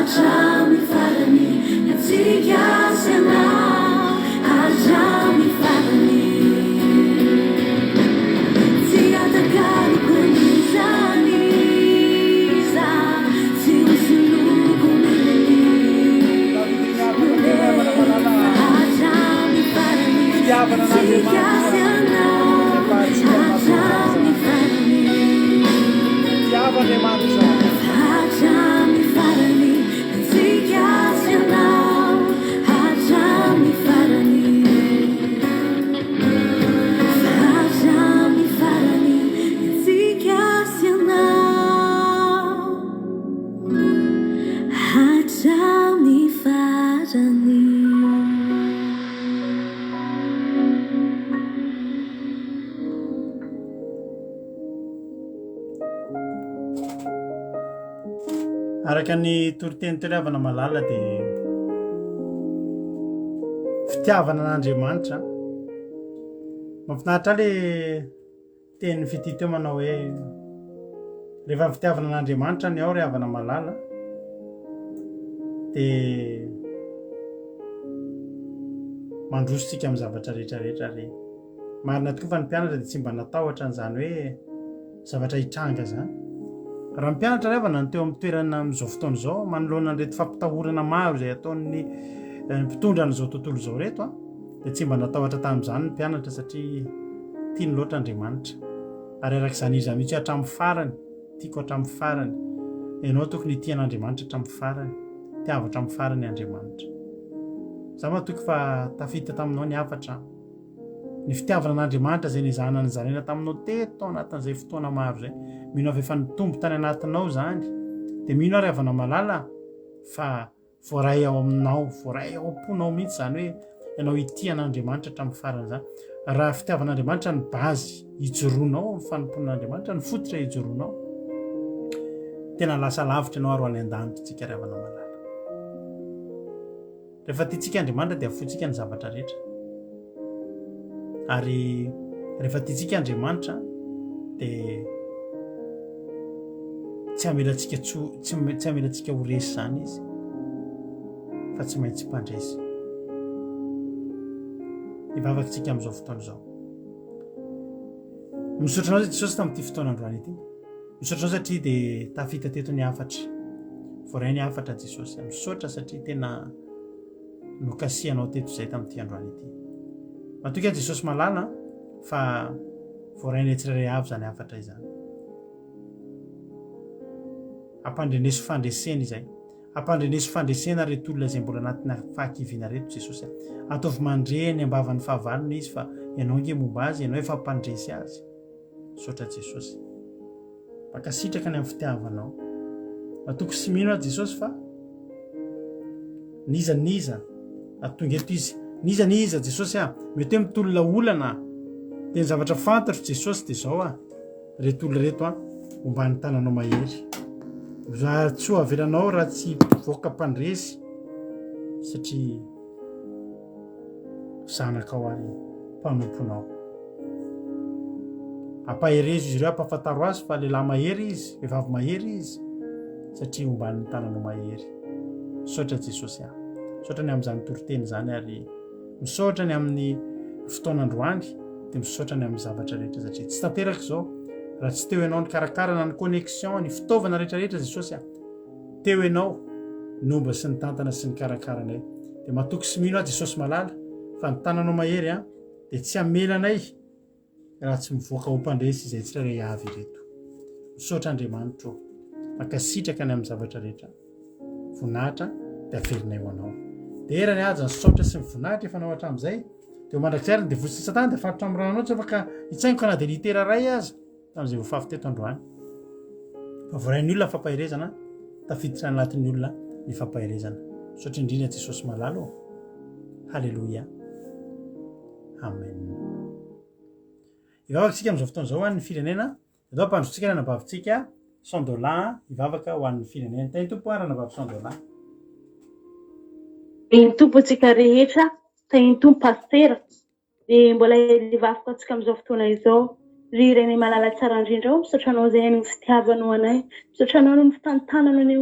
hatramy farany atsika sy anao hatramy farany tsy atakaloko an'izany iza tsy hosoloko hatramy farany atsika sy anao hatramy farany hatramy farany atsika sy anao hatramy farany hatramy farany atsika sy anao hatramy farany. Araka ny toriteny teliavana malala dia fitiavana an'Andriamanitra. Mahafinaritra le teny fity teo manao hoe rehefa fitiavana an'Andriamanitra ny ao ry havana malala dia mandrositsika amin'ny zavatra rehetrarehetra re. Marina tokoa fa ny mpianatra dia tsy mba natahotra n'izany hoe zavatra hitranga zany. Raha mpianatra revana ny teo amin'ny toerana amin'izao fotoana izao manoloana an'ireto fampitahorana maro izay ataon'ny mpitondra an'izao tontolo izao reto dia tsy mba natahotra tamin'izany ny mpianatra satria tiany loatra Andriamanitra. Ary arak'izany izy mihitsy hatramin'ny farany, tiako hatramin'ny farany. Ianao tokony tian'Andriamanitra hatramin'ny farany, tiava hatramin'ny farany Andriamanitra. Zaho matoky fa tafita taminao ny hafatra. Ny fitiavana an'Andriamanitra izay nizahana ny zarena taminao teto anatin'izay fotoana maro izay. Mino aho efa nitombo tany anatinao zany. Dia mino aho ry havana malala fa voaray ao aminao, voaray ao am-ponao mihitsy zany hoe ianao itian'Andriamanitra hatramin'ny farany zany. Raha fitiavan'Andriamanitra ny bazy hijoroanao, ny fanompon'Andriamanitra ny fototra hijoroanao, tena lasa lavitra ianao aroany an-danitra tsika ry havana malala. Rehefa tiantsika Andriamanitra dia afotsika ny zavatra rehetra. Ary rehefa tiantsika Andriamanitra dia tsy hamelantsika ho resy zany izy fa tsy maintsy mpandresy. Hivavakantsika amin'izao fotoana izao. Misaotranao zay Jesosy tamin'ity fotoana androany ity. Misaotranao satria dia tafita teto ny hafatra. Voaray ny hafatra Jesosy. Misaotra satria tena nokasianao teto izay tamin'ity androany ity. Matoky ahy Jesosy malala fa voaray ny tsirairay avy zany hafatra izany. Ampandreneso fandresena izay. Ampandreneso fandresena reto olona izay mbola anatina fahakiviana reto Jesosy. Ataovy mandreny ambavan'ny fahavalony izy fa ianao nge momba azy, ianao efa ampandresy azy. Misaotra Jesosy. Mankasitraka ny amin'ny fitiavanao. Matoky sy mino ahy Jesosy fa niza atonga eto izy. Niza Jesosy mety hoe mitolona olana. Dia ny zavatra fantatro Jesosy dia izao reto olona reto ombany tananao mahery. Raha tsy ho avelanao raha tsy voaka mpandresy satria zanakao ary mpanomponao. Ampaherezo izy ireo, ampafantaro azy fa lehilahy mahery izy, vehivavy mahery izy satria ombany tananao mahery. Misaotra Jesosy misaotra ny amin'izany toriteny zany ary misaotra ny amin'ny fotoana androany dia misaotra ny amin'ny zavatra rehetra satria tsy tanteraka izao raha tsy teo ianao ny karakarana ny connexion ny fitaovana rehetrarehetra Jesosy teo ianao nomba sy ny tantana sy ny karakaranay. Dia matoky sy mino aho Jesosy malala fa ny tananao mahery dia tsy hamelanay raha tsy mivoaka ho mpandresy izay tsirairay avy ireto. Misaotra Andriamanitra mankasitraka ny amin'ny zavatra rehetra. Voninahitra dia averinay ho anao. Dia erany aja ny saotra sy ny voninahitra efa nao hatramin'izay dia mandrakizay dia votsy satana dia farotra amin'ny rananao tsy afaka hitsaingoka na dia litera ray aza tamin'izay voafafy teto androany. Fa voarain'ny olona fampahirezana tafiditra anatin'ny olona ny fampahirezana. Misaotra indrindra Jesosy malala. Halleluia. Amen. Hivavakantsika amin'izao fotoana izao ny firenena. Ianao mpandrotsika ny anabavintsika $100 hivavaka ho an'ny firenena. Tany tompo ranabavy $100. Ny tompo antsika rehetra, tany tompo pastera, dia mbola hivavaka antsika amin'izao fotoana izao ry reny malala tsara indrindra ao misaotra anao zay ny fitiavanao anay, misaotra anao ny fitantanana ny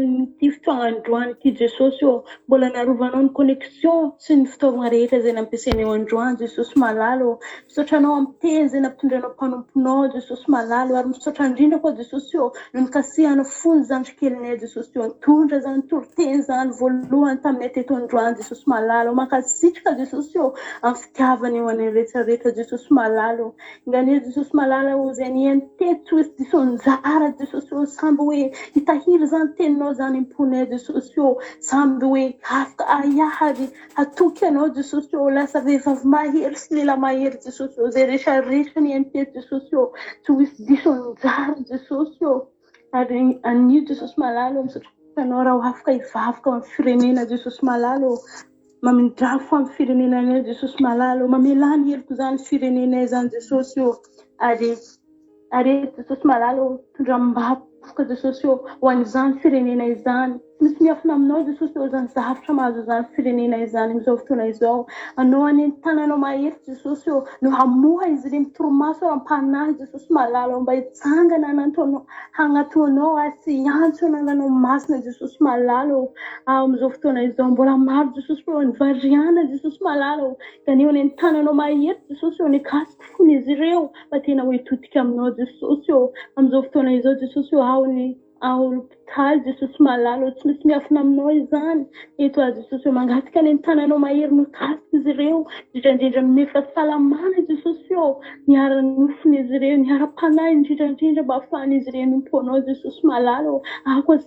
fotoagna androany ity Jesosy ô, mbola narovanao ny connexion sy ny fitaovagna rehetra zay nampiasainao androany Jesosy malalo, misaotra anao amin'ny teny zay nampitondranao mpanomponao Jesosy malalo, ary misaotra indrindra koa Jesosy ô no nikasihana fony zandrikelinay Jesosy ô, nitondra zany toro-teny zany voalohany taminay teto androany Jesosy malalo, mankasitraka Jesosy ô amin'ny fitiavanao anay rehetrarehetra Jesosy malalo, ngania Jesosy malalo zay nieny teto hoe diso anjara Jesosy ô, samby hoe hitahiry zany teninao zany imponay Jesosy ô, samby hoe afaka ahary hatoky anao Jesosy ô, lasa vehivavy mahery sy lehilahy mahery Jesosy ô, zay rehetrarehetra nieny teto Jesosy ô, tsy ho hisy diso anjara Jesosy ô, ary anio Jesosy malalo misaotra anao raha afaka hivavaka amin'ny firenena Jesosy malalo, mamindrafo amin'ny firenenanay Jesosy malalo, mamelany heliko zany firenenay zany Jesosy ô, ary Jesosy malalo tondram-bakoka Jesosy ô ho an'izany firenena izany, misy miafina aminao Jesosy ô zany zavatra mahazo zany firenena izany amin'izao fotoana izao, anao any tananao mahery Jesosy ô no hamoha izy ireny torimaso am-panahy Jesosy malalo, mba hitsangana hagnatonao sy hiantso anananao masina Jesosy malalo, amin'izao fotoana izao mbola maro Jesosy ô ny variana Jesosy malalo, kaneo any tananao mahery Jesosy ô nikasika fon'izy ireo mba tena ho hitotika aminao Jesosy ô, amin'izao fotoana izao Jesosy ô ao hôpitaly Jesosy malalo, tsy misy miafina aminao izany eto a Jesosy ô, mangataka any tananao mahery mikasika izy ireo, indrindrandrindra min'ny fahasalamana Jesosy ô, niara-nofon'izy ireo, niara-panahy indrindrandrindra mba ahafahan'izy ireo nomponao Jesosy malalo, ako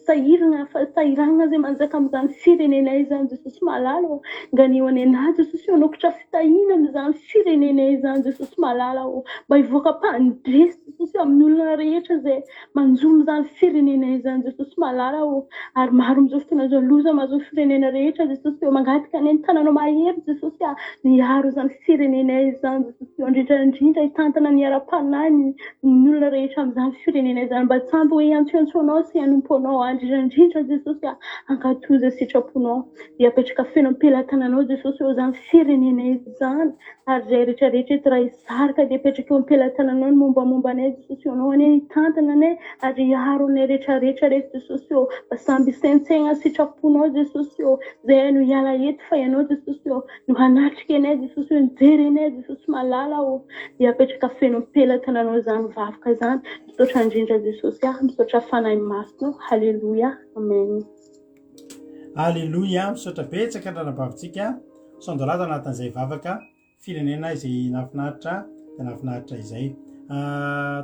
sahirana zay manjaka amin'izany firenenay zany Jesosy malalo, nganio any anahy Jesosy ô nokotra fitahina amin'izany firenenay zany Jesosy malalo, mba hivoaka mpandresy Jesosy amin'ny olona rehetra zay manjomy zany firenenay zany Jesosy malalo, ary maro amin'izao fotoana izao loza mahazo firenena rehetra Jesosy ô, mangataka any tananao mahery Jesosy a, niaro zany firenenay zany Jesosy ô, indrindrandrindra hitantana niara-panahy ny olona rehetra amin'izany firenenay zany, mba tsamby hoe hiantsoantsoanao sy hanomponao indrindrandrindra Jesosy a, hankatoza sitraponao, dia apetraka feno am-pelatananao Jesosy ô zany firenenay zany, ary zay rehetrarehetra eto raha hisarika dia apetraka eo am-pelatananao ny mombamomba anay Jesosy ô, anao any hitantana anay ary hiaro anay rehetrarehetra rehetra Jesosy ô, mba samby hisaintsaigna sitraponao Jesosy ô, zay no hiala eto fa ianao Jesosy ô no hanatrika anay Jesosy ô, nijery anay Jesosy malala ô, dia apetraka feno am-pelatananao zany vavaka zany, misaotra indrindra Jesosy a, misaotra fanahy masinao, halleluia, amen. Alleluia, misaotra betsaka andranam-bavitsika sondolata anatin'izay vavaka firenena izay nafinaritra dia nafinaritra izay.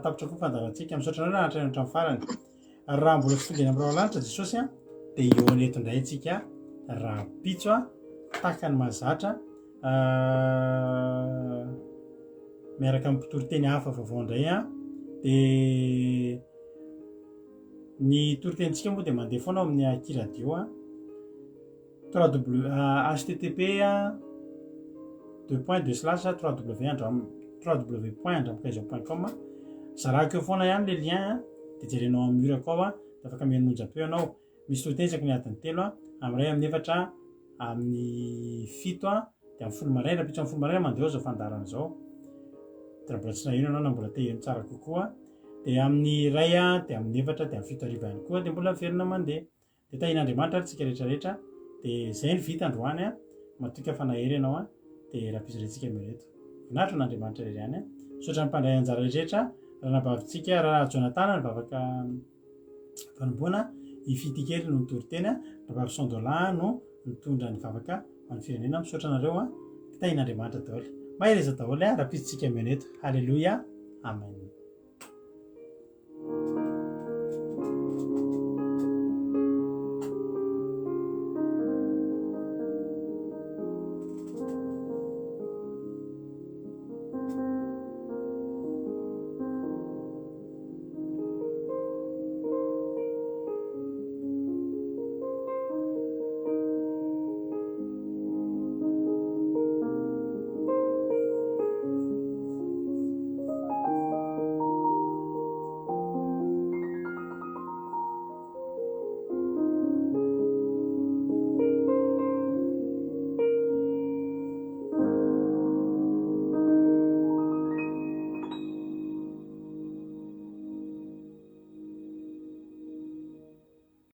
Tapitra koa fandarantsika misaotra anao raha hatrany hatramin'ny farany, raha mbola tsy tonga eny amin'ny rahalanitra Jesosy a, dia eo aneto indray antsika raha pitso a tahaka ny mahazatra miaraka amin'ny mpitory-teny hafa vaovao indray a, dia ny tory-tenitsika moa dia mandeha foana ao amin'ny akiradio a, http www.andramokaizo.com, zarako eo foana ihany le lien dia jerenao amin'ny mur akao a, dia afaka mianonja-peo ianao, misy tory-teny ny adiny 3 a, amin'ray amin'ny 4 amin'ny 7 a, dia amin'ny folo maraina, pitso amin'ny folo maraina mandeha zao fandarana zao, dia mbola tsy nahino ianao na mbola te heno tsara kokoa, dia amin'ny ray a, dia amin'ny 4 dia amin'ny 7 ariva ihany koa, dia mbola verina mandeha, dia tahin'Andriamanitra ary tsika rehetrarehetra, dia zay ny vita androany a, matoka fanahery ianao a, dia rahapizirentsika mireto vinahitra n'Andriamanitra irery ihany a, misaotra ny mpandray anjara rehetrarehetra, raha nabavitsika raha Jonathan nivavaka vanomboana, ifity kely no nitory-teny a, rabavy Sondola no nitondra ny vavaka amin'ny firenena, misaotra anareo a, tahin'Andriamanitra daholo, mahereza daholo a, rahapizintsika mireto, halleluia, amen.